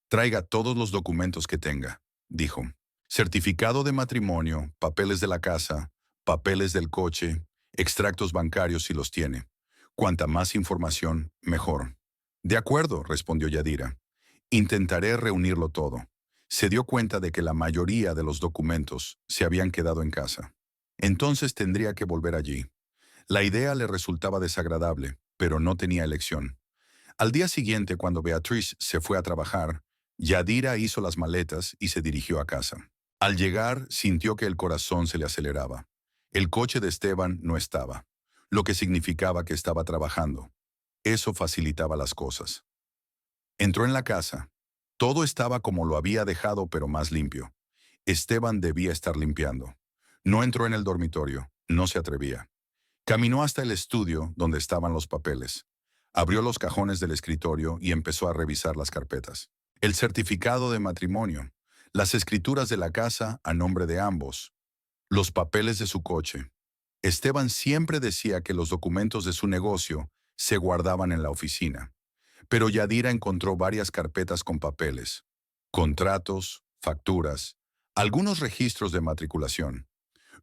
A: Traiga todos los documentos que tenga, dijo. Certificado de matrimonio, papeles de la casa, papeles del coche, extractos bancarios si los tiene. Cuanta más información, mejor. De acuerdo, respondió Yadira. Intentaré reunirlo todo. Se dio cuenta de que la mayoría de los documentos se habían quedado en casa. Entonces tendría que volver allí. La idea le resultaba desagradable, pero no tenía elección. Al día siguiente, cuando Beatriz se fue a trabajar, Yadira hizo las maletas y se dirigió a casa. Al llegar, sintió que el corazón se le aceleraba. El coche de Esteban no estaba, lo que significaba que estaba trabajando. Eso facilitaba las cosas. Entró en la casa. Todo estaba como lo había dejado, pero más limpio. Esteban debía estar limpiando. No entró en el dormitorio, no se atrevía. Caminó hasta el estudio donde estaban los papeles. Abrió los cajones del escritorio y empezó a revisar las carpetas. El certificado de matrimonio, las escrituras de la casa a nombre de ambos, los papeles de su coche. Esteban siempre decía que los documentos de su negocio se guardaban en la oficina. Pero Yadira encontró varias carpetas con papeles, contratos, facturas, algunos registros de matriculación.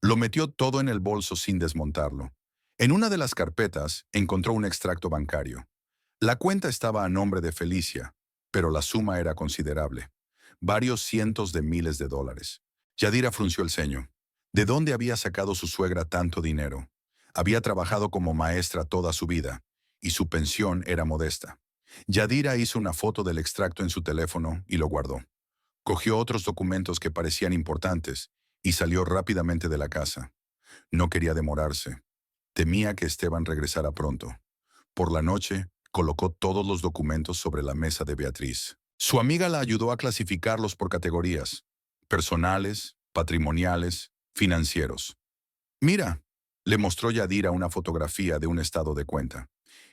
A: Lo metió todo en el bolso sin desmontarlo. En una de las carpetas encontró un extracto bancario. La cuenta estaba a nombre de Felicia, pero la suma era considerable. Varios cientos de miles de dólares. Yadira frunció el ceño. ¿De dónde había sacado su suegra tanto dinero? Había trabajado como maestra toda su vida, y su pensión era modesta. Yadira hizo una foto del extracto en su teléfono y lo guardó. Cogió otros documentos que parecían importantes y salió rápidamente de la casa. No quería demorarse. Temía que Esteban regresara pronto. Por la noche, colocó todos los documentos sobre la mesa de Beatriz. Su amiga la ayudó a clasificarlos por categorías: personales, patrimoniales, financieros. Mira, le mostró Yadira una fotografía de un estado de cuenta.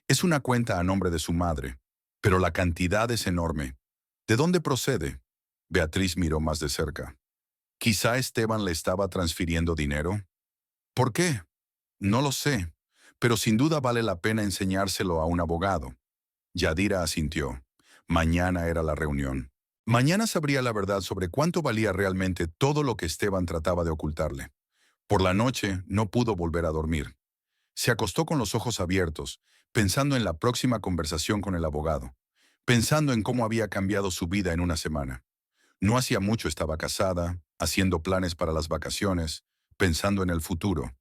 A: Es una cuenta a nombre de su madre, pero la cantidad es enorme. ¿De dónde procede? Beatriz miró más de cerca. ¿Quizá Esteban le estaba transfiriendo dinero? ¿Por qué? No lo sé, pero sin duda vale la pena enseñárselo a un abogado. Yadira asintió. Mañana era la reunión. Mañana sabría la verdad sobre cuánto valía realmente todo lo que Esteban trataba de ocultarle. Por la noche no pudo volver a dormir. Se acostó con los ojos abiertos, pensando en la próxima conversación con el abogado, pensando en cómo había cambiado su vida en una semana. No hacía mucho estaba casada, haciendo planes para las vacaciones, pensando en el futuro.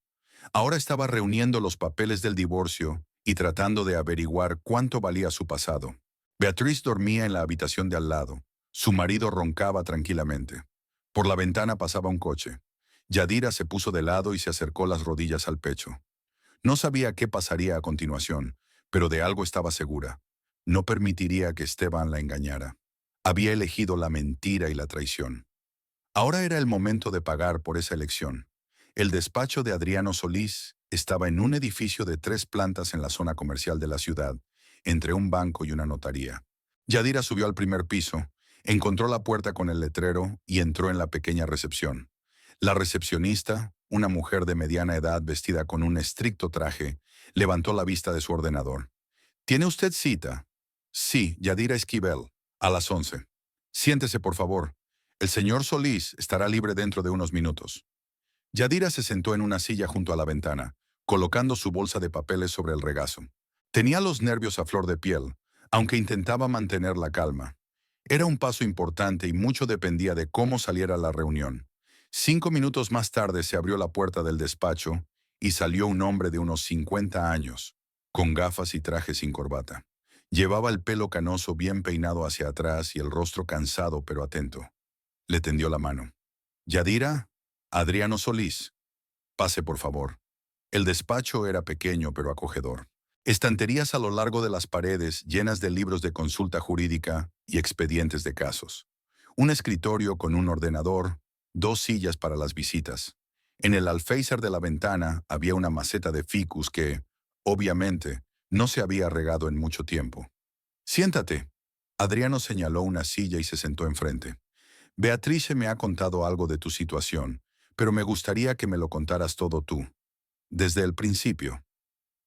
A: Ahora estaba reuniendo los papeles del divorcio y tratando de averiguar cuánto valía su pasado. Beatriz dormía en la habitación de al lado. Su marido roncaba tranquilamente. Por la ventana pasaba un coche. Yadira se puso de lado y se acercó las rodillas al pecho. No sabía qué pasaría a continuación, pero de algo estaba segura. No permitiría que Esteban la engañara. Había elegido la mentira y la traición. Ahora era el momento de pagar por esa elección. El despacho de Adriano Solís estaba en un edificio de 3 plantas en la zona comercial de la ciudad, entre un banco y una notaría. Yadira subió al primer piso, encontró la puerta con el letrero y entró en la pequeña recepción. La recepcionista, una mujer de mediana edad vestida con un estricto traje, levantó la vista de su ordenador. ¿Tiene usted cita? Sí, Yadira Esquivel, a las 11. Siéntese, por favor. El señor Solís estará libre dentro de unos minutos. Yadira se sentó en una silla junto a la ventana, colocando su bolsa de papeles sobre el regazo. Tenía los nervios a flor de piel, aunque intentaba mantener la calma. Era un paso importante y mucho dependía de cómo saliera la reunión. 5 minutos más tarde se abrió la puerta del despacho y salió un hombre de unos 50 años, con gafas y traje sin corbata. Llevaba el pelo canoso bien peinado hacia atrás y el rostro cansado pero atento. Le tendió la mano. Yadira, Adriano Solís. Pase, por favor. El despacho era pequeño pero acogedor. Estanterías a lo largo de las paredes llenas de libros de consulta jurídica y expedientes de casos. Un escritorio con un ordenador, 2 sillas para las visitas. En el alféizar de la ventana había una maceta de ficus que, obviamente, no se había regado en mucho tiempo. Siéntate. Adriano señaló una silla y se sentó enfrente. Beatrice me ha contado algo de tu situación, pero me gustaría que me lo contaras todo tú, desde el principio.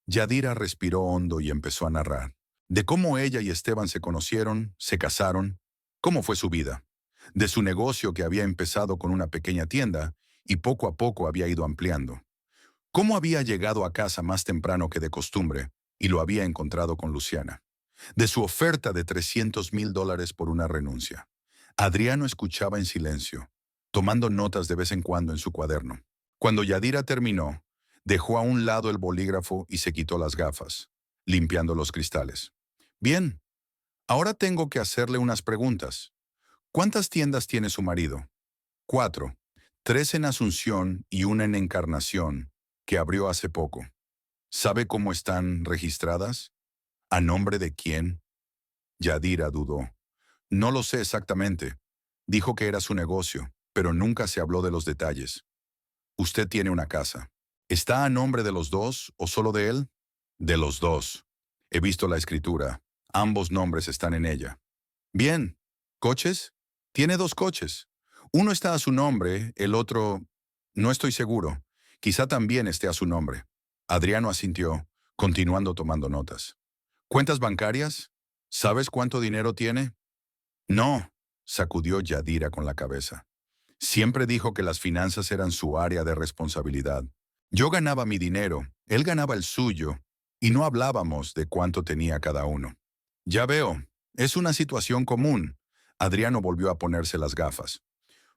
A: Yadira respiró hondo y empezó a narrar. De cómo ella y Esteban se conocieron, se casaron, cómo fue su vida. De su negocio que había empezado con una pequeña tienda y poco a poco había ido ampliando. Cómo había llegado a casa más temprano que de costumbre y lo había encontrado con Luciana. De su oferta de $300,000 por una renuncia. Adriano escuchaba en silencio, tomando notas de vez en cuando en su cuaderno. Cuando Yadira terminó, dejó a un lado el bolígrafo y se quitó las gafas, limpiando los cristales. Bien, ahora tengo que hacerle unas preguntas. ¿Cuántas tiendas tiene su marido? 4. 3 en Asunción y una en Encarnación, que abrió hace poco. ¿Sabe cómo están registradas? ¿A nombre de quién? Yadira dudó. No lo sé exactamente. Dijo que era su negocio, pero nunca se habló de los detalles. Usted tiene una casa. ¿Está a nombre de los dos o solo de él? De los dos. He visto la escritura. Ambos nombres están en ella. Bien. ¿Coches? Tiene 2 coches. Uno está a su nombre, el otro... No estoy seguro. Quizá también esté a su nombre. Adriano asintió, continuando tomando notas. ¿Cuentas bancarias? ¿Sabes cuánto dinero tiene? No, sacudió Yadira con la cabeza. Siempre dijo que las finanzas eran su área de responsabilidad. Yo ganaba mi dinero, él ganaba el suyo, y no hablábamos de cuánto tenía cada uno. Ya veo, es una situación común. Adriano volvió a ponerse las gafas.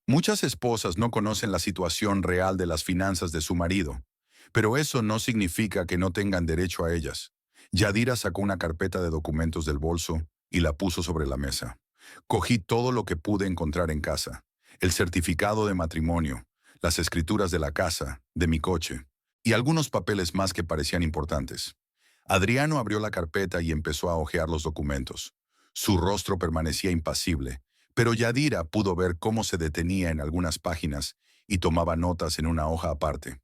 A: Muchas esposas no conocen la situación real de las finanzas de su marido, pero eso no significa que no tengan derecho a ellas. Yadira sacó una carpeta de documentos del bolso y la puso sobre la mesa. Cogí todo lo que pude encontrar en casa. El certificado de matrimonio, las escrituras de la casa, de mi coche, y algunos papeles más que parecían importantes. Adriano abrió la carpeta y empezó a hojear los documentos. Su rostro permanecía impasible, pero Yadira pudo ver cómo se detenía en algunas páginas y tomaba notas en una hoja aparte.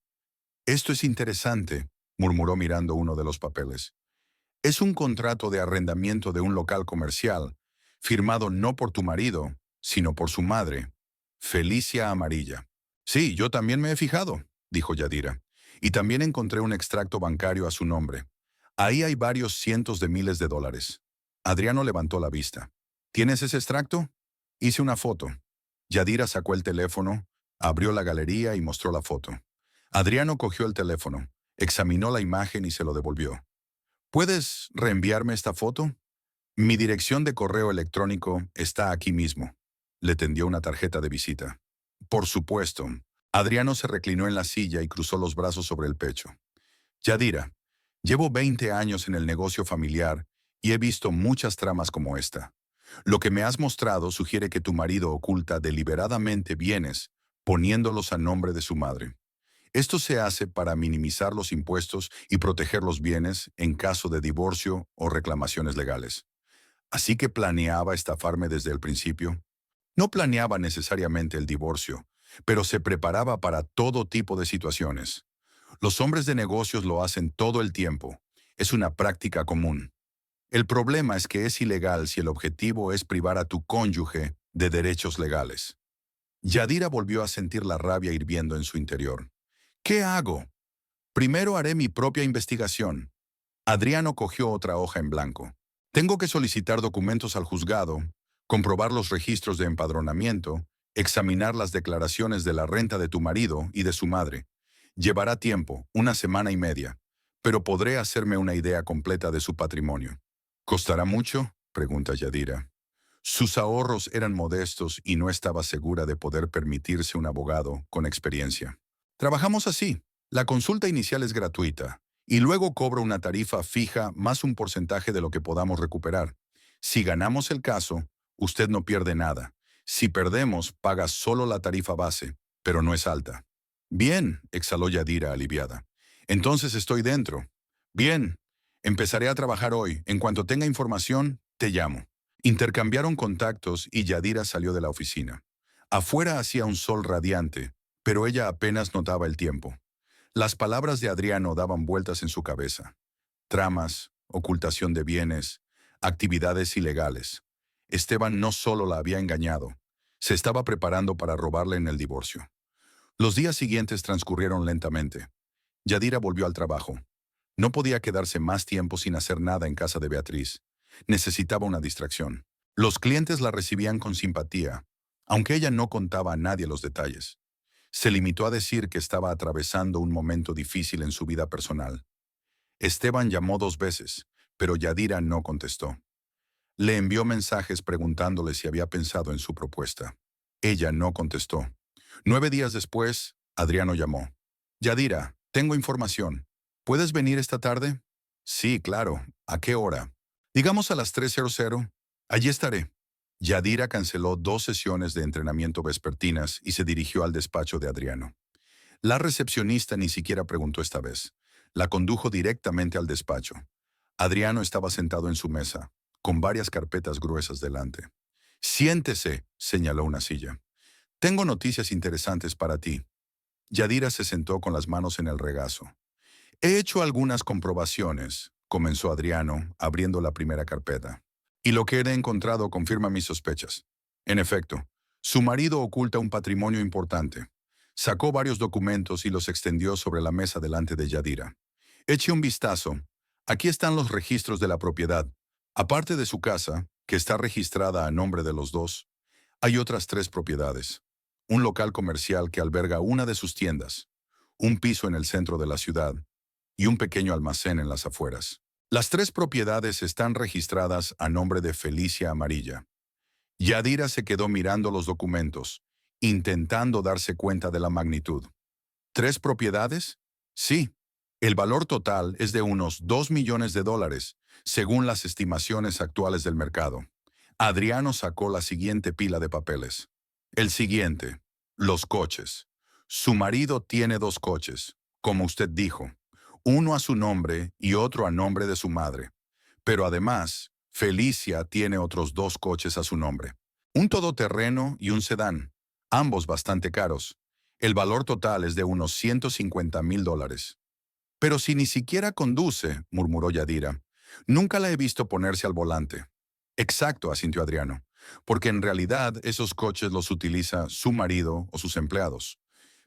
A: Esto es interesante, murmuró mirando uno de los papeles. Es un contrato de arrendamiento de un local comercial, firmado no por tu marido, sino por su madre, Felicia Amarilla. Sí, yo también me he fijado, dijo Yadira, y también encontré un extracto bancario a su nombre. Ahí hay varios cientos de miles de dólares. Adriano levantó la vista. ¿Tienes ese extracto? Hice una foto. Yadira sacó el teléfono, abrió la galería y mostró la foto. Adriano cogió el teléfono, examinó la imagen y se lo devolvió. ¿Puedes reenviarme esta foto? Mi dirección de correo electrónico está aquí mismo. Le tendió una tarjeta de visita. Por supuesto. Adriano se reclinó en la silla y cruzó los brazos sobre el pecho. Yadira, llevo 20 años en el negocio familiar y he visto muchas tramas como esta. Lo que me has mostrado sugiere que tu marido oculta deliberadamente bienes, poniéndolos a nombre de su madre. Esto se hace para minimizar los impuestos y proteger los bienes en caso de divorcio o reclamaciones legales. Así que planeaba estafarme desde el principio. No planeaba necesariamente el divorcio, pero se preparaba para todo tipo de situaciones. Los hombres de negocios lo hacen todo el tiempo. Es una práctica común. El problema es que es ilegal si el objetivo es privar a tu cónyuge de derechos legales. Yadira volvió a sentir la rabia hirviendo en su interior. ¿Qué hago? Primero haré mi propia investigación. Adriano cogió otra hoja en blanco. Tengo que solicitar documentos al juzgado, comprobar los registros de empadronamiento, examinar las declaraciones de la renta de tu marido y de su madre. Llevará tiempo, 1 semana y media, pero podré hacerme una idea completa de su patrimonio. ¿Costará mucho?, pregunta Yadira. Sus ahorros eran modestos y no estaba segura de poder permitirse un abogado con experiencia. Trabajamos así. La consulta inicial es gratuita y luego cobro una tarifa fija más un porcentaje de lo que podamos recuperar. Si ganamos el caso, usted no pierde nada. Si perdemos, paga solo la tarifa base, pero no es alta. Bien, exhaló Yadira aliviada. Entonces estoy dentro. Bien, empezaré a trabajar hoy. En cuanto tenga información, te llamo. Intercambiaron contactos y Yadira salió de la oficina. Afuera hacía un sol radiante, pero ella apenas notaba el tiempo. Las palabras de Adriano daban vueltas en su cabeza. Tramas, ocultación de bienes, actividades ilegales. Esteban no solo la había engañado, se estaba preparando para robarle en el divorcio. Los días siguientes transcurrieron lentamente. Yadira volvió al trabajo. No podía quedarse más tiempo sin hacer nada en casa de Beatriz. Necesitaba una distracción. Los clientes la recibían con simpatía, aunque ella no contaba a nadie los detalles. Se limitó a decir que estaba atravesando un momento difícil en su vida personal. Esteban llamó 2 veces, pero Yadira no contestó. Le envió mensajes preguntándole si había pensado en su propuesta. Ella no contestó. 9 días después, Adriano llamó. Yadira, tengo información. ¿Puedes venir esta tarde? Sí, claro. ¿A qué hora? Digamos a las 3:00. Allí estaré. Yadira canceló 2 sesiones de entrenamiento vespertinas y se dirigió al despacho de Adriano. La recepcionista ni siquiera preguntó esta vez. La condujo directamente al despacho. Adriano estaba sentado en su mesa, con varias carpetas gruesas delante. Siéntese, señaló una silla. Tengo noticias interesantes para ti. Yadira se sentó con las manos en el regazo. He hecho algunas comprobaciones, comenzó Adriano, abriendo la primera carpeta. Y lo que he encontrado confirma mis sospechas. En efecto, su marido oculta un patrimonio importante. Sacó varios documentos y los extendió sobre la mesa delante de Yadira. Eche un vistazo. Aquí están los registros de la propiedad. Aparte de su casa, que está registrada a nombre de los dos, hay otras 3 propiedades. Un local comercial que alberga una de sus tiendas, un piso en el centro de la ciudad y un pequeño almacén en las afueras. Las 3 propiedades están registradas a nombre de Felicia Amarilla. Yadira se quedó mirando los documentos, intentando darse cuenta de la magnitud. ¿3 propiedades? Sí. El valor total es de unos $2 millones, según las estimaciones actuales del mercado. Adriano sacó la siguiente pila de papeles. El siguiente. Los coches. Su marido tiene 2 coches, como usted dijo. Uno a su nombre y otro a nombre de su madre. Pero además, Felicia tiene otros 2 coches a su nombre. Un todoterreno y un sedán, ambos bastante caros. El valor total es de unos $150,000. Pero si ni siquiera conduce, murmuró Yadira. Nunca la he visto ponerse al volante. Exacto, asintió Adriano, porque en realidad esos coches los utiliza su marido o sus empleados.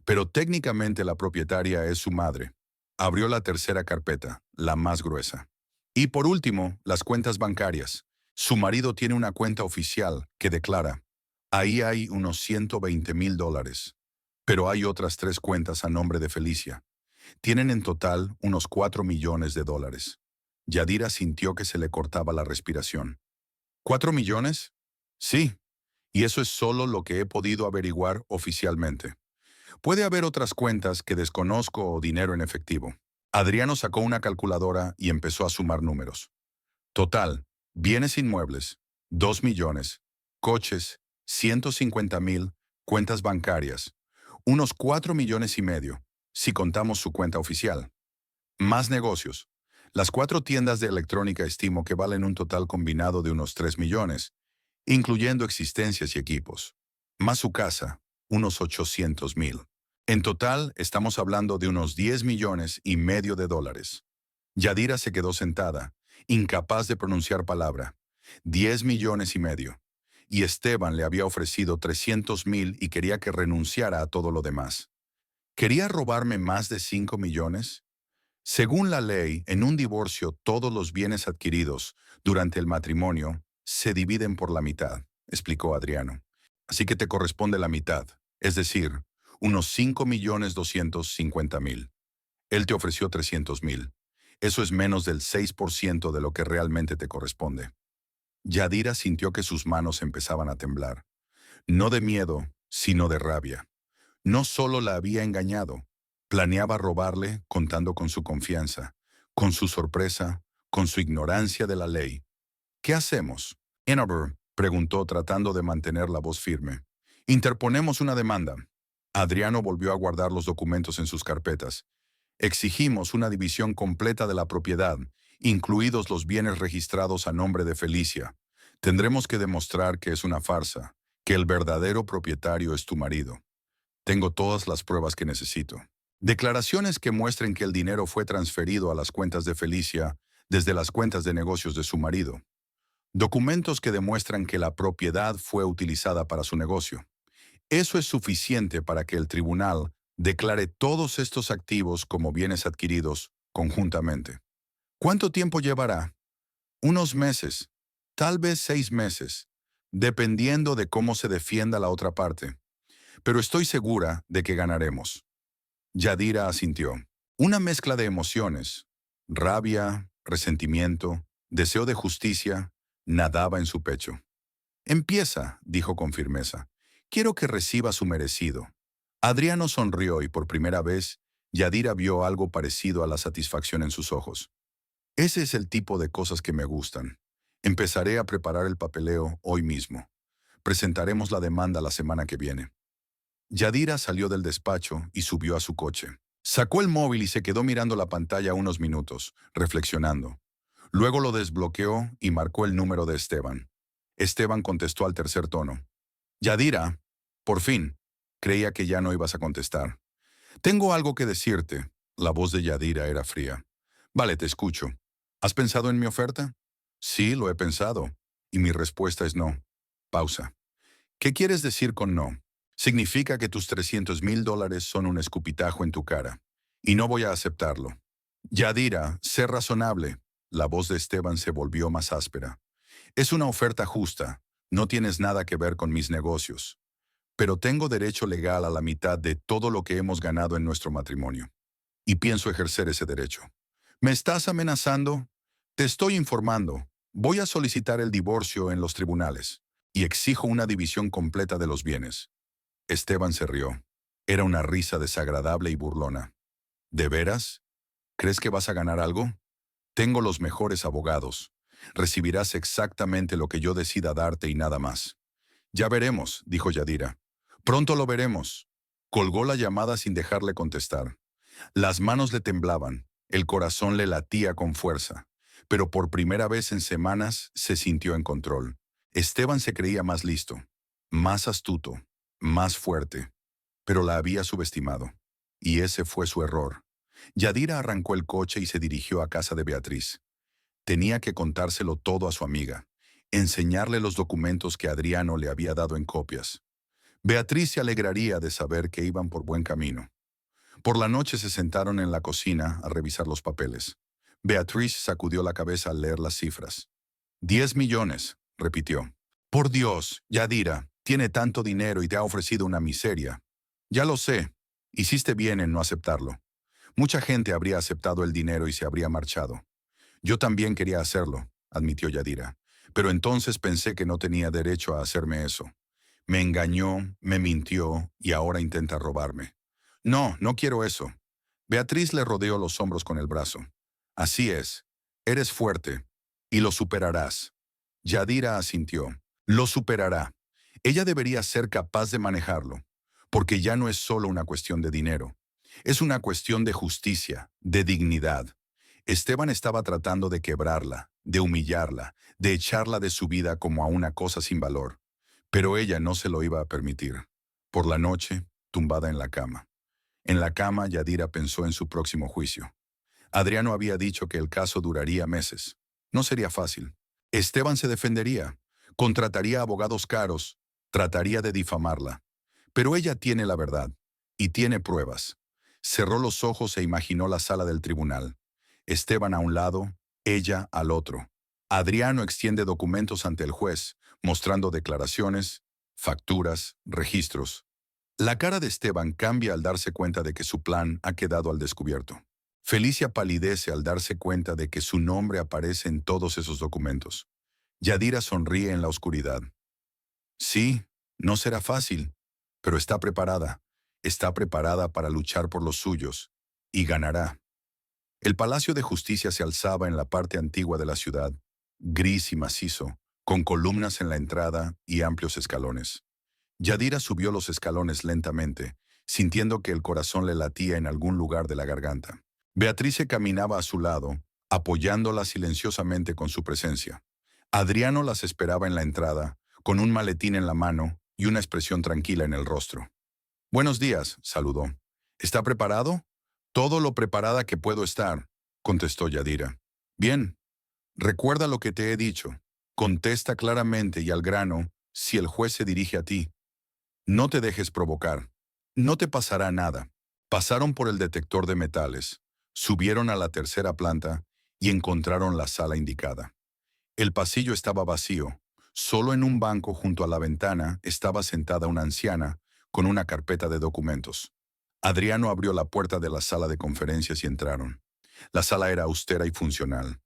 A: Pero técnicamente la propietaria es su madre. Abrió la tercera carpeta, la más gruesa. Y por último, las cuentas bancarias. Su marido tiene una cuenta oficial que declara Ahí hay unos $120,000. Pero hay otras 3 cuentas a nombre de Felicia. Tienen en total unos $4 millones. Yadira sintió que se le cortaba la respiración. ¿4 millones? Sí, y eso es solo lo que he podido averiguar oficialmente. Puede haber otras cuentas que desconozco o dinero en efectivo. Adriano sacó una calculadora y empezó a sumar números. Total, bienes inmuebles, 2 millones, coches, 150,000, cuentas bancarias, unos 4,5 millones, si contamos su cuenta oficial. Más negocios. Las 4 tiendas de electrónica estimo que valen un total combinado de unos 3 millones, incluyendo existencias y equipos. Más su casa, unos 800,000. En total, estamos hablando de unos 10,5 millones. Yadira se quedó sentada, incapaz de pronunciar palabra. 10,5 millones. Y Esteban le había ofrecido 300,000 y quería que renunciara a todo lo demás. ¿Quería robarme más de 5 millones? Según la ley, en un divorcio todos los bienes adquiridos durante el matrimonio se dividen por la mitad, explicó Adriano. Así que te corresponde la mitad, es decir, unos 5,250,000. Él te ofreció 300,000. Eso es menos del 6% de lo que realmente te corresponde. Yadira sintió que sus manos empezaban a temblar. No de miedo, sino de rabia. No solo la había engañado, planeaba robarle contando con su confianza, con su sorpresa, con su ignorancia de la ley. ¿Qué hacemos? Ennover preguntó tratando de mantener la voz firme. Interponemos una demanda. Adriano volvió a guardar los documentos en sus carpetas. Exigimos una división completa de la propiedad, incluidos los bienes registrados a nombre de Felicia. Tendremos que demostrar que es una farsa, que el verdadero propietario es tu marido. Tengo todas las pruebas que necesito. Declaraciones que muestren que el dinero fue transferido a las cuentas de Felicia desde las cuentas de negocios de su marido. Documentos que demuestran que la propiedad fue utilizada para su negocio. Eso es suficiente para que el tribunal declare todos estos activos como bienes adquiridos conjuntamente. ¿Cuánto tiempo llevará? Unos meses, tal vez 6 meses, dependiendo de cómo se defienda la otra parte. Pero estoy segura de que ganaremos. Yadira asintió. Una mezcla de emociones, rabia, resentimiento, deseo de justicia, nadaba en su pecho. Empieza, dijo con firmeza. Quiero que reciba su merecido. Adriano sonrió y por primera vez, Yadira vio algo parecido a la satisfacción en sus ojos. Ese es el tipo de cosas que me gustan. Empezaré a preparar el papeleo hoy mismo. Presentaremos la demanda la semana que viene. Yadira salió del despacho y subió a su coche. Sacó el móvil y se quedó mirando la pantalla unos minutos, reflexionando. Luego lo desbloqueó y marcó el número de Esteban. Esteban contestó al tercer tono. Yadira, por fin. Creía que ya no ibas a contestar. Tengo algo que decirte. La voz de Yadira era fría. Vale, te escucho. ¿Has pensado en mi oferta? Sí, lo he pensado. Y mi respuesta es no. Pausa. ¿Qué quieres decir con no? Significa que tus $300,000 son un escupitajo en tu cara. Y no voy a aceptarlo. Yadira, sé razonable. La voz de Esteban se volvió más áspera. Es una oferta justa. No tienes nada que ver con mis negocios. Pero tengo derecho legal a la mitad de todo lo que hemos ganado en nuestro matrimonio. Y pienso ejercer ese derecho. ¿Me estás amenazando? Te estoy informando. Voy a solicitar el divorcio en los tribunales. Y exijo una división completa de los bienes. Esteban se rió. Era una risa desagradable y burlona. ¿De veras? ¿Crees que vas a ganar algo? Tengo los mejores abogados. Recibirás exactamente lo que yo decida darte y nada más. Ya veremos, dijo Yadira. Pronto lo veremos. Colgó la llamada sin dejarle contestar. Las manos le temblaban, el corazón le latía con fuerza, pero por primera vez en semanas se sintió en control. Esteban se creía más listo, más astuto, más fuerte, pero la había subestimado. Y ese fue su error. Yadira arrancó el coche y se dirigió a casa de Beatriz. Tenía que contárselo todo a su amiga, enseñarle los documentos que Adriano le había dado en copias. Beatriz se alegraría de saber que iban por buen camino. Por la noche se sentaron en la cocina a revisar los papeles. Beatriz sacudió la cabeza al leer las cifras. 10 millones, repitió. Por Dios, Yadira, Tiene tanto dinero y te ha ofrecido una miseria. Ya lo sé. Hiciste bien en no aceptarlo. Mucha gente habría aceptado el dinero y se habría marchado. Yo también quería hacerlo, admitió Yadira. Pero entonces pensé que no tenía derecho a hacerme eso. Me engañó, me mintió y ahora intenta robarme. No, no quiero eso. Beatriz le rodeó los hombros con el brazo. Así es. Eres fuerte. Y lo superarás. Yadira asintió. Lo superará. Ella debería ser capaz de manejarlo, porque ya no es solo una cuestión de dinero. Es una cuestión de justicia, de dignidad. Esteban estaba tratando de quebrarla, de humillarla, de echarla de su vida como a una cosa sin valor. Pero ella no se lo iba a permitir. Por la noche, tumbada en la cama. En la cama, Yadira pensó en su próximo juicio. Adriano había dicho que el caso duraría meses. No sería fácil. Esteban se defendería, contrataría abogados caros, trataría de difamarla. Pero ella tiene la verdad, y tiene pruebas. Cerró los ojos e imaginó la sala del tribunal. Esteban a un lado, ella al otro. Adriano extiende documentos ante el juez, mostrando declaraciones, facturas, registros. La cara de Esteban cambia al darse cuenta de que su plan ha quedado al descubierto. Felicia palidece al darse cuenta de que su nombre aparece en todos esos documentos. Yadira sonríe en la oscuridad. Sí, no será fácil, pero está preparada. Está preparada para luchar por los suyos, y ganará. El Palacio de Justicia se alzaba en la parte antigua de la ciudad, gris y macizo, con columnas en la entrada y amplios escalones. Yadira subió los escalones lentamente, sintiendo que el corazón le latía en algún lugar de la garganta. Beatrice caminaba a su lado, apoyándola silenciosamente con su presencia. Adriano las esperaba en la entrada, con un maletín en la mano y una expresión tranquila en el rostro. «Buenos días», saludó. «¿Está preparado?» «Todo lo preparada que puedo estar», contestó Yadira. «Bien. Recuerda lo que te he dicho. Contesta claramente y al grano si el juez se dirige a ti. No te dejes provocar. No te pasará nada». Pasaron por el detector de metales, subieron a la tercera planta y encontraron la sala indicada. El pasillo estaba vacío. Solo en un banco junto a la ventana estaba sentada una anciana con una carpeta de documentos. Adriano abrió la puerta de la sala de conferencias y entraron. La sala era austera y funcional.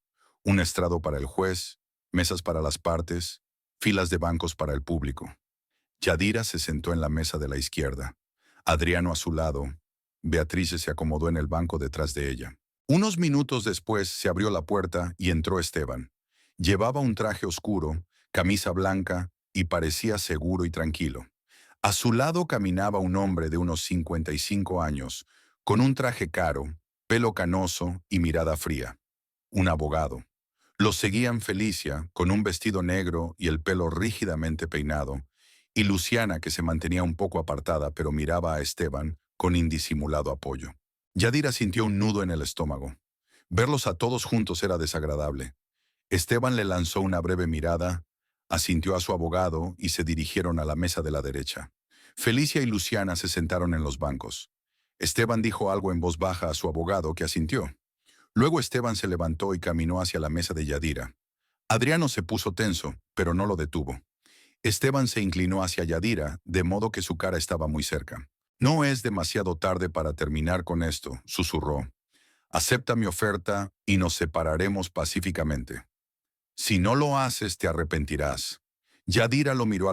A: Un estrado para el juez, mesas para las partes, filas de bancos para el público. Yadira se sentó en la mesa de la izquierda. Adriano a su lado. Beatriz se acomodó en el banco detrás de ella. Unos minutos después se abrió la puerta y entró Esteban. Llevaba un traje oscuro, camisa blanca y parecía seguro y tranquilo. A su lado caminaba un hombre de unos 55 años, con un traje caro, pelo canoso y mirada fría. Un abogado. Lo seguían Felicia, con un vestido negro y el pelo rígidamente peinado, y Luciana, que se mantenía un poco apartada pero miraba a Esteban con indisimulado apoyo. Yadira sintió un nudo en el estómago. Verlos a todos juntos era desagradable. Esteban le lanzó una breve mirada, asintió a su abogado y se dirigieron a la mesa de la derecha. Felicia y Luciana se sentaron en los bancos. Esteban dijo algo en voz baja a su abogado que asintió. Luego Esteban se levantó y caminó hacia la mesa de Yadira. Adriano se puso tenso, pero no lo detuvo. Esteban se inclinó hacia Yadira, de modo que su cara estaba muy cerca. «No es demasiado tarde para terminar con esto», susurró. «Acepta mi oferta y nos separaremos pacíficamente. Si no lo haces, te arrepentirás». Yadira lo miró a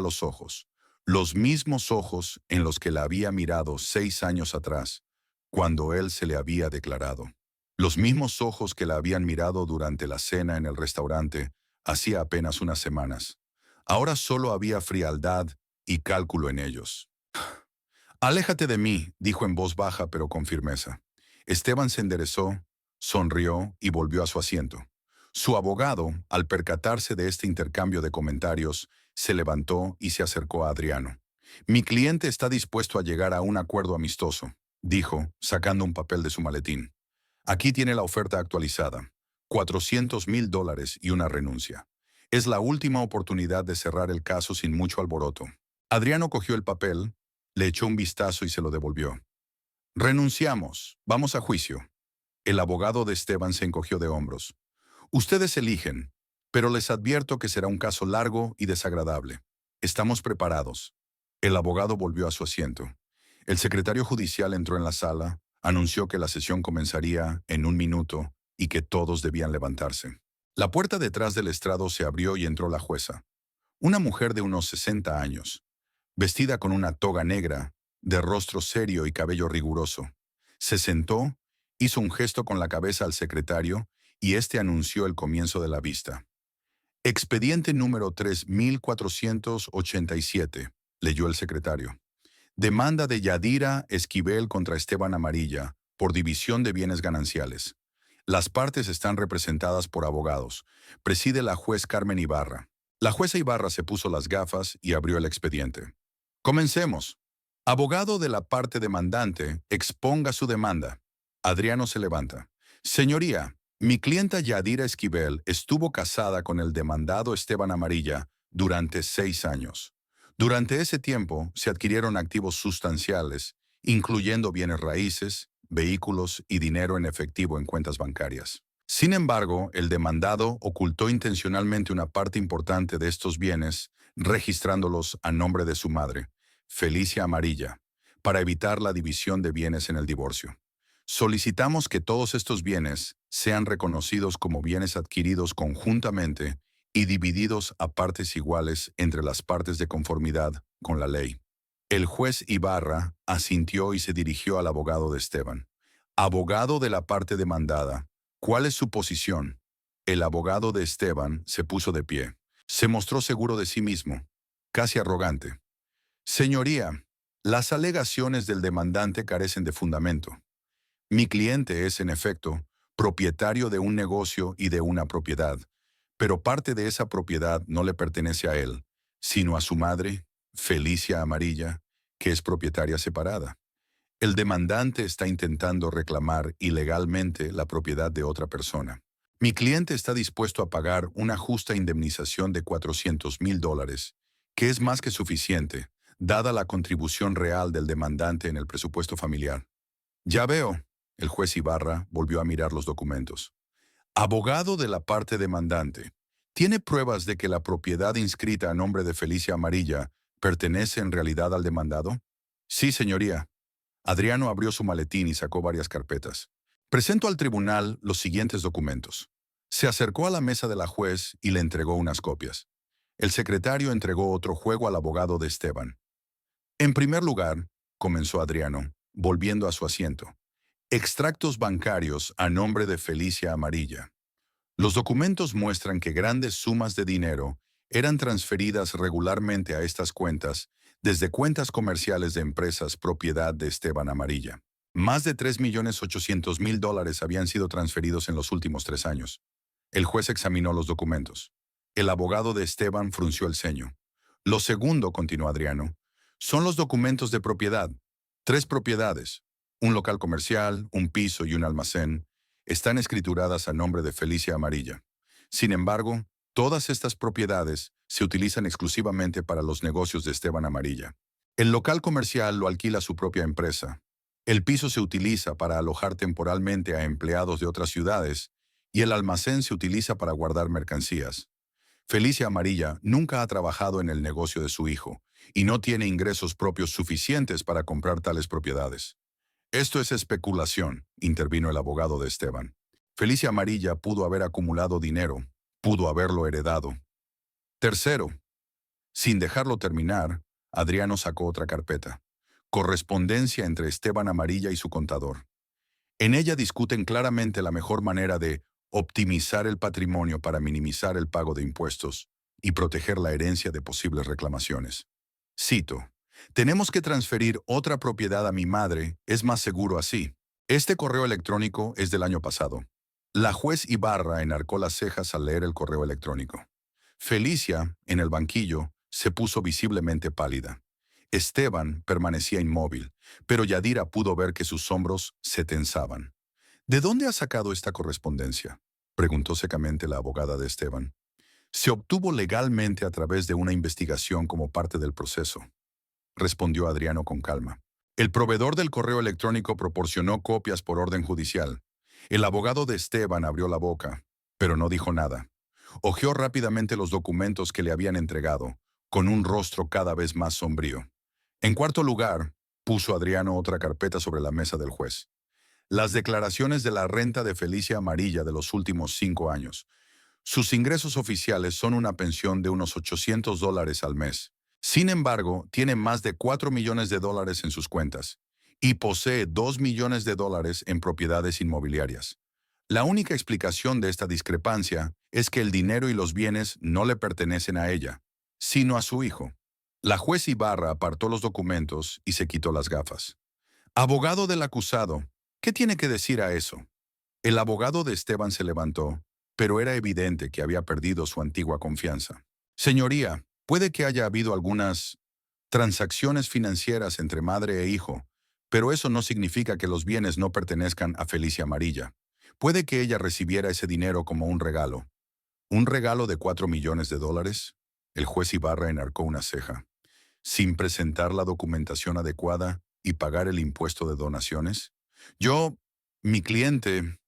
A: los mismos ojos en los que la había mirado 6 años atrás, cuando él se le había declarado. Los mismos ojos que la habían mirado durante la cena en el restaurante hacía apenas unas semanas. Ahora solo había frialdad y cálculo en ellos. «Aléjate de mí», dijo en voz baja pero con firmeza. Esteban se enderezó, sonrió y volvió a su asiento. Su abogado, al percatarse de este intercambio de comentarios, se levantó y se acercó a Adriano. «Mi cliente está dispuesto a llegar a un acuerdo amistoso», dijo, sacando un papel de su maletín. «Aquí tiene la oferta actualizada. $400,000 y una renuncia. Es la última oportunidad de cerrar el caso sin mucho alboroto». Adriano cogió el papel, le echó un vistazo y se lo devolvió. «Renunciamos. Vamos a juicio». El abogado de Esteban se encogió de hombros. «Ustedes eligen, pero les advierto que será un caso largo y desagradable. Estamos preparados. El abogado volvió a su asiento. El secretario judicial entró en la sala, anunció que la sesión comenzaría en 1 minuto y que todos debían levantarse. La puerta detrás del estrado se abrió y entró la jueza, una mujer de unos 60 años, vestida con una toga negra, de rostro serio y cabello riguroso. Se sentó, hizo un gesto con la cabeza al secretario y éste anunció el comienzo de la vista. Expediente número 3487, leyó el secretario. Demanda de Yadira Esquivel contra Esteban Amarilla por división de bienes gananciales. Las partes están representadas por abogados. Preside la juez Carmen Ibarra. La jueza Ibarra se puso las gafas y abrió el expediente. Comencemos. Abogado de la parte demandante, exponga su demanda. Adriano se levanta. Señoría, mi clienta Yadira Esquivel estuvo casada con el demandado Esteban Amarilla durante 6 años. Durante ese tiempo se adquirieron activos sustanciales, incluyendo bienes raíces, vehículos y dinero en efectivo en cuentas bancarias. Sin embargo, el demandado ocultó intencionalmente una parte importante de estos bienes, registrándolos a nombre de su madre, Felicia Amarilla, para evitar la división de bienes en el divorcio. Solicitamos que todos estos bienes sean reconocidos como bienes adquiridos conjuntamente y divididos a partes iguales entre las partes de conformidad con la ley. El juez Ibarra asintió y se dirigió al abogado de Esteban. Abogado de la parte demandada, ¿cuál es su posición? El abogado de Esteban se puso de pie. Se mostró seguro de sí mismo, casi arrogante. Señoría, las alegaciones del demandante carecen de fundamento. Mi cliente es, en efecto, propietario de un negocio y de una propiedad, pero parte de esa propiedad no le pertenece a él, sino a su madre, Felicia Amarilla, que es propietaria separada. El demandante está intentando reclamar ilegalmente la propiedad de otra persona. Mi cliente está dispuesto a pagar una justa indemnización de $400,000, que es más que suficiente, dada la contribución real del demandante en el presupuesto familiar. Ya veo. El juez Ibarra volvió a mirar los documentos. Abogado de la parte demandante, ¿tiene pruebas de que la propiedad inscrita a nombre de Felicia Amarilla pertenece en realidad al demandado? Sí, señoría. Adriano abrió su maletín y sacó varias carpetas. Presento al tribunal los siguientes documentos. Se acercó a la mesa de la juez y le entregó unas copias. El secretario entregó otro juego al abogado de Esteban. En primer lugar, comenzó Adriano, volviendo a su asiento. Extractos bancarios a nombre de Felicia Amarilla. Los documentos muestran que grandes sumas de dinero eran transferidas regularmente a estas cuentas desde cuentas comerciales de empresas propiedad de Esteban Amarilla. Más de $3,800,000 habían sido transferidos en los últimos 3 años. El juez examinó los documentos. El abogado de Esteban frunció el ceño. Lo segundo, continuó Adriano, son los documentos de propiedad. 3 propiedades, un local comercial, un piso y un almacén, están escrituradas a nombre de Felicia Amarilla. Sin embargo, todas estas propiedades se utilizan exclusivamente para los negocios de Esteban Amarilla. El local comercial lo alquila su propia empresa. El piso se utiliza para alojar temporalmente a empleados de otras ciudades y el almacén se utiliza para guardar mercancías. Felicia Amarilla nunca ha trabajado en el negocio de su hijo y no tiene ingresos propios suficientes para comprar tales propiedades. Esto es especulación, intervino el abogado de Esteban. Felicia Amarilla pudo haber acumulado dinero, pudo haberlo heredado. Tercero, sin dejarlo terminar, Adriano sacó otra carpeta. Correspondencia entre Esteban Amarilla y su contador. En ella discuten claramente la mejor manera de optimizar el patrimonio para minimizar el pago de impuestos y proteger la herencia de posibles reclamaciones. Cito. Tenemos que transferir otra propiedad a mi madre, es más seguro así. Este correo electrónico es del año pasado. La juez Ibarra enarcó las cejas al leer el correo electrónico. Felicia, en el banquillo, se puso visiblemente pálida. Esteban permanecía inmóvil, pero Yadira pudo ver que sus hombros se tensaban. ¿De dónde ha sacado esta correspondencia?, preguntó secamente la abogada de Esteban. Se obtuvo legalmente a través de una investigación como parte del proceso, respondió Adriano con calma. El proveedor del correo electrónico proporcionó copias por orden judicial. El abogado de Esteban abrió la boca, pero no dijo nada. Hojeó rápidamente los documentos que le habían entregado, con un rostro cada vez más sombrío. En cuarto lugar, puso Adriano otra carpeta sobre la mesa del juez. Las declaraciones de la renta de Felicia Amarilla de los últimos 5 años. Sus ingresos oficiales son una pensión de unos $800 al mes. Sin embargo, tiene más de $4 millones en sus cuentas y posee $2 millones en propiedades inmobiliarias. La única explicación de esta discrepancia es que el dinero y los bienes no le pertenecen a ella, sino a su hijo. La juez Ibarra apartó los documentos y se quitó las gafas. Abogado del acusado, ¿qué tiene que decir a eso? El abogado de Esteban se levantó, pero era evidente que había perdido su antigua confianza. Señoría, puede que haya habido algunas transacciones financieras entre madre e hijo, pero eso no significa que los bienes no pertenezcan a Felicia Amarilla. Puede que ella recibiera ese dinero como un regalo. ¿Un regalo de $4 millones? El juez Ibarra enarcó una ceja. ¿Sin presentar la documentación adecuada y pagar el impuesto de donaciones? Mi cliente,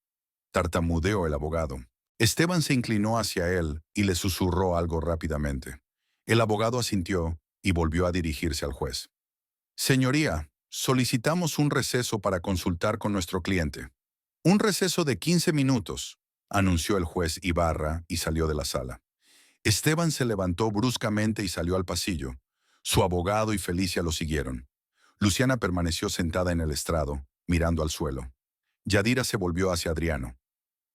A: tartamudeó el abogado. Esteban se inclinó hacia él y le susurró algo rápidamente. El abogado asintió y volvió a dirigirse al juez. Señoría, solicitamos un receso para consultar con nuestro cliente. Un receso de 15 minutos, anunció el juez Ibarra y salió de la sala. Esteban se levantó bruscamente y salió al pasillo. Su abogado y Felicia lo siguieron. Luciana permaneció sentada en el estrado, mirando al suelo. Yadira se volvió hacia Adriano.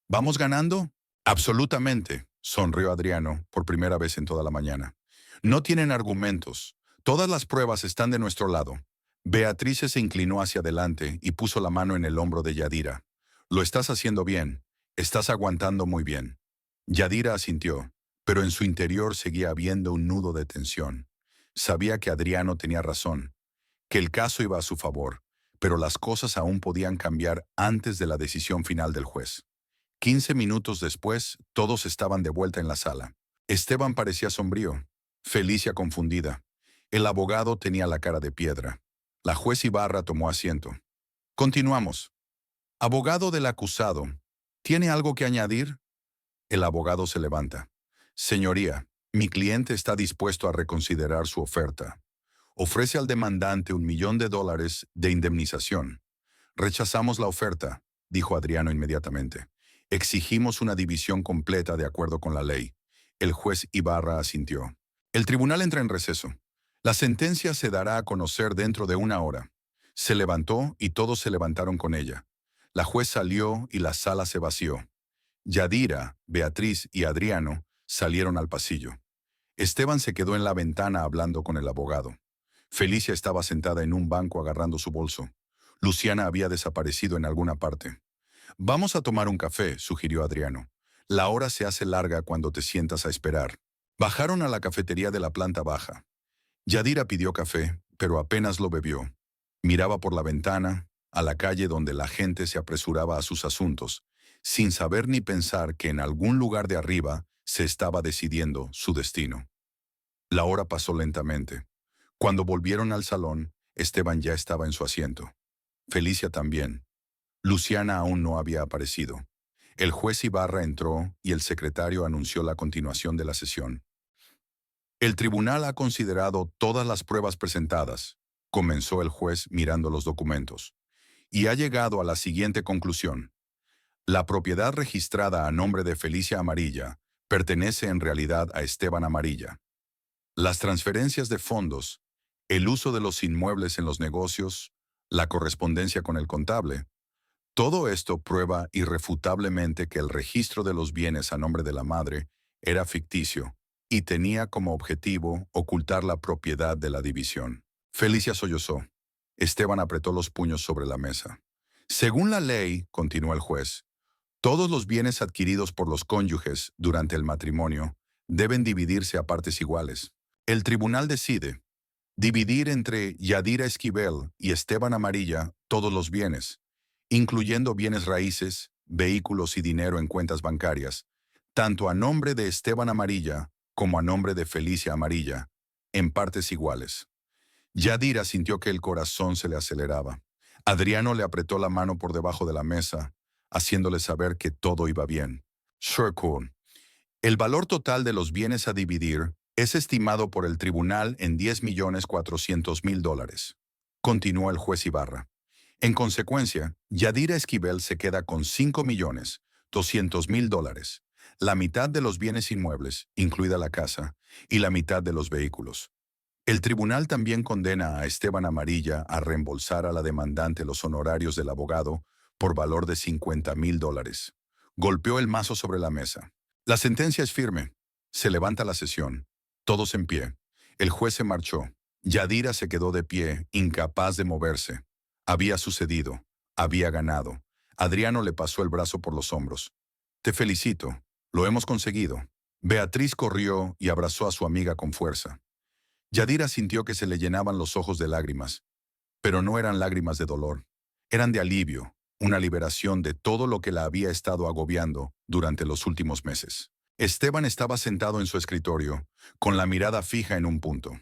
A: ¿Vamos ganando? Absolutamente, sonrió Adriano por primera vez en toda la mañana. No tienen argumentos. Todas las pruebas están de nuestro lado. Beatriz se inclinó hacia adelante y puso la mano en el hombro de Yadira. Lo estás haciendo bien. Estás aguantando muy bien. Yadira asintió, pero en su interior seguía habiendo un nudo de tensión. Sabía que Adriano tenía razón, que el caso iba a su favor, pero las cosas aún podían cambiar antes de la decisión final del juez. 15 minutos después, todos estaban de vuelta en la sala. Esteban parecía sombrío, Felicia confundida. El abogado tenía la cara de piedra. La juez Ibarra tomó asiento. Continuamos. Abogado del acusado, ¿tiene algo que añadir? El abogado se levanta. Señoría, mi cliente está dispuesto a reconsiderar su oferta. Ofrece al demandante $1 millón de indemnización. Rechazamos la oferta, dijo Adriano inmediatamente. Exigimos una división completa de acuerdo con la ley. El juez Ibarra asintió. El tribunal entra en receso. La sentencia se dará a conocer dentro de 1 hora. Se levantó y todos se levantaron con ella. La juez salió y la sala se vació. Yadira, Beatriz y Adriano salieron al pasillo. Esteban se quedó en la ventana hablando con el abogado. Felicia estaba sentada en un banco agarrando su bolso. Luciana había desaparecido en alguna parte. Vamos a tomar un café, sugirió Adriano. La hora se hace larga cuando te sientas a esperar. Bajaron a la cafetería de la planta baja. Yadira pidió café, pero apenas lo bebió. Miraba por la ventana, a la calle donde la gente se apresuraba a sus asuntos, sin saber ni pensar que en algún lugar de arriba se estaba decidiendo su destino. La hora pasó lentamente. Cuando volvieron al salón, Esteban ya estaba en su asiento. Felicia también. Luciana aún no había aparecido. El juez Ibarra entró y el secretario anunció la continuación de la sesión. El tribunal ha considerado todas las pruebas presentadas, comenzó el juez mirando los documentos, y ha llegado a la siguiente conclusión. La propiedad registrada a nombre de Felicia Amarilla pertenece en realidad a Esteban Amarilla. Las transferencias de fondos, el uso de los inmuebles en los negocios, la correspondencia con el contable, todo esto prueba irrefutablemente que el registro de los bienes a nombre de la madre era ficticio y tenía como objetivo ocultar la propiedad de la división. Felicia sollozó. Esteban apretó los puños sobre la mesa. Según la ley, continuó el juez, todos los bienes adquiridos por los cónyuges durante el matrimonio deben dividirse a partes iguales. El tribunal decide dividir entre Yadira Esquivel y Esteban Amarilla todos los bienes, incluyendo bienes raíces, vehículos y dinero en cuentas bancarias, tanto a nombre de Esteban Amarilla como a nombre de Felicia Amarilla, en partes iguales. Yadira sintió que el corazón se le aceleraba. Adriano le apretó la mano por debajo de la mesa, haciéndole saber que todo iba bien. Sure, cool. El valor total de los bienes a dividir Es estimado por el tribunal en $10.400.000, continuó el juez Ibarra. En consecuencia, Yadira Esquivel se queda con $5.200.000, la mitad de los bienes inmuebles, incluida la casa, y la mitad de los vehículos. El tribunal también condena a Esteban Amarilla a reembolsar a la demandante los honorarios del abogado por valor de $50.000. Golpeó el mazo sobre la mesa. La sentencia es firme. Se levanta la sesión. Todos en pie. El juez se marchó. Yadira se quedó de pie, incapaz de moverse. Había sucedido. Había ganado. Adriano le pasó el brazo por los hombros. Te felicito. Lo hemos conseguido. Beatriz corrió y abrazó a su amiga con fuerza. Yadira sintió que se le llenaban los ojos de lágrimas, pero no eran lágrimas de dolor. Eran de alivio, una liberación de todo lo que la había estado agobiando durante los últimos meses. Esteban estaba sentado en su escritorio, con la mirada fija en un punto.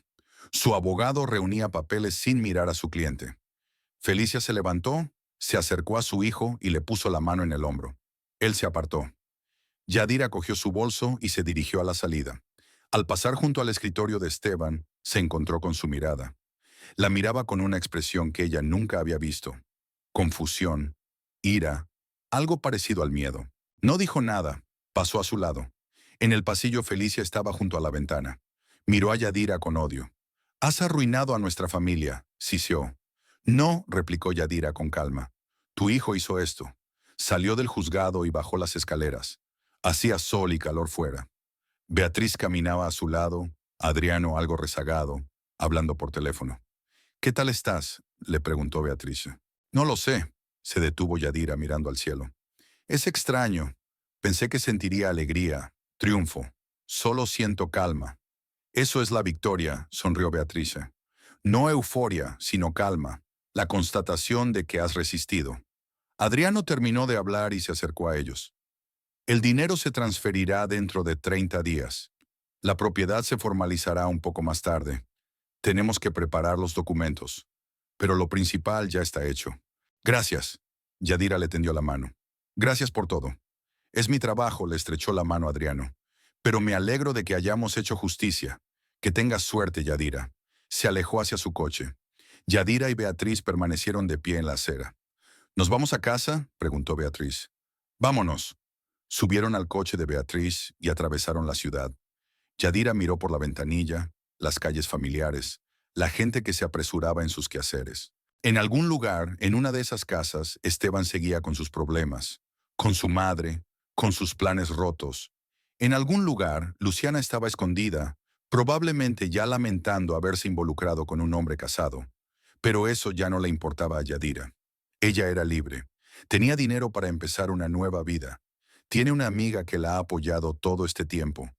A: Su abogado reunía papeles sin mirar a su cliente. Felicia se levantó, se acercó a su hijo y le puso la mano en el hombro. Él se apartó. Yadira cogió su bolso y se dirigió a la salida. Al pasar junto al escritorio de Esteban, se encontró con su mirada. La miraba con una expresión que ella nunca había visto. Confusión, ira, algo parecido al miedo. No dijo nada, pasó a su lado. En el pasillo Felicia estaba junto a la ventana. Miró a Yadira con odio. «Has arruinado a nuestra familia», siseó. «No», replicó Yadira con calma. «Tu hijo hizo esto». Salió del juzgado y bajó las escaleras. Hacía sol y calor fuera. Beatriz caminaba a su lado, Adriano algo rezagado, hablando por teléfono. «¿Qué tal estás?», le preguntó Beatriz. «No lo sé», se detuvo Yadira mirando al cielo. «Es extraño. Pensé que sentiría alegría, triunfo. Solo siento calma». «Eso es la victoria», sonrió Beatriz. «No euforia, sino calma, la constatación de que has resistido». Adriano terminó de hablar y se acercó a ellos. «El dinero se transferirá dentro de 30 días. La propiedad se formalizará un poco más tarde. Tenemos que preparar los documentos. Pero lo principal ya está hecho». «Gracias». Yadira le tendió la mano. «Gracias por todo. Es mi trabajo», le estrechó la mano a Adriano. «Pero me alegro de que hayamos hecho justicia. Que tengas suerte, Yadira». Se alejó hacia su coche. Yadira y Beatriz permanecieron de pie en la acera. «¿Nos vamos a casa?», preguntó Beatriz. «Vámonos». Subieron al coche de Beatriz y atravesaron la ciudad. Yadira miró por la ventanilla, las calles familiares, la gente que se apresuraba en sus quehaceres. En algún lugar, en una de esas casas, Esteban seguía con sus problemas, con su madre, con sus planes rotos. En algún lugar, Luciana estaba escondida, probablemente ya lamentando haberse involucrado con un hombre casado. Pero eso ya no le importaba a Yadira. Ella era libre. Tenía dinero para empezar una nueva vida. Tiene una amiga que la ha apoyado todo este tiempo.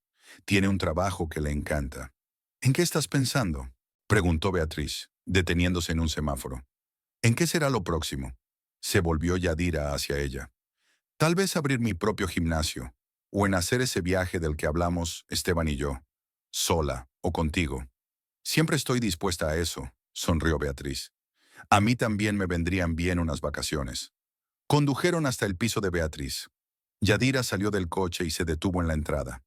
A: Tiene un trabajo que le encanta. «¿En qué estás pensando?», preguntó Beatriz, deteniéndose en un semáforo. «¿En qué será lo próximo?». Se volvió Yadira hacia ella. «Tal vez abrir mi propio gimnasio, o en hacer ese viaje del que hablamos Esteban y yo, sola o contigo». «Siempre estoy dispuesta a eso», sonrió Beatriz. «A mí también me vendrían bien unas vacaciones». Condujeron hasta el piso de Beatriz. Yadira salió del coche y se detuvo en la entrada.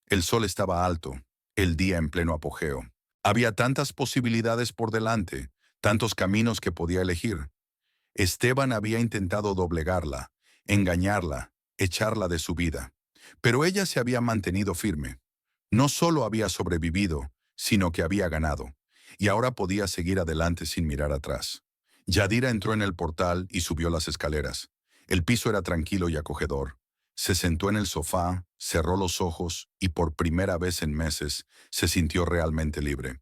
A: El sol estaba alto, el día en pleno apogeo. Había tantas posibilidades por delante, tantos caminos que podía elegir. Esteban había intentado doblegarla, engañarla, echarla de su vida. Pero ella se había mantenido firme. No solo había sobrevivido, sino que había ganado. Y ahora podía seguir adelante sin mirar atrás. Yadira entró en el portal y subió las escaleras. El piso era tranquilo y acogedor. Se sentó en el sofá, cerró los ojos y por primera vez en meses se sintió realmente libre.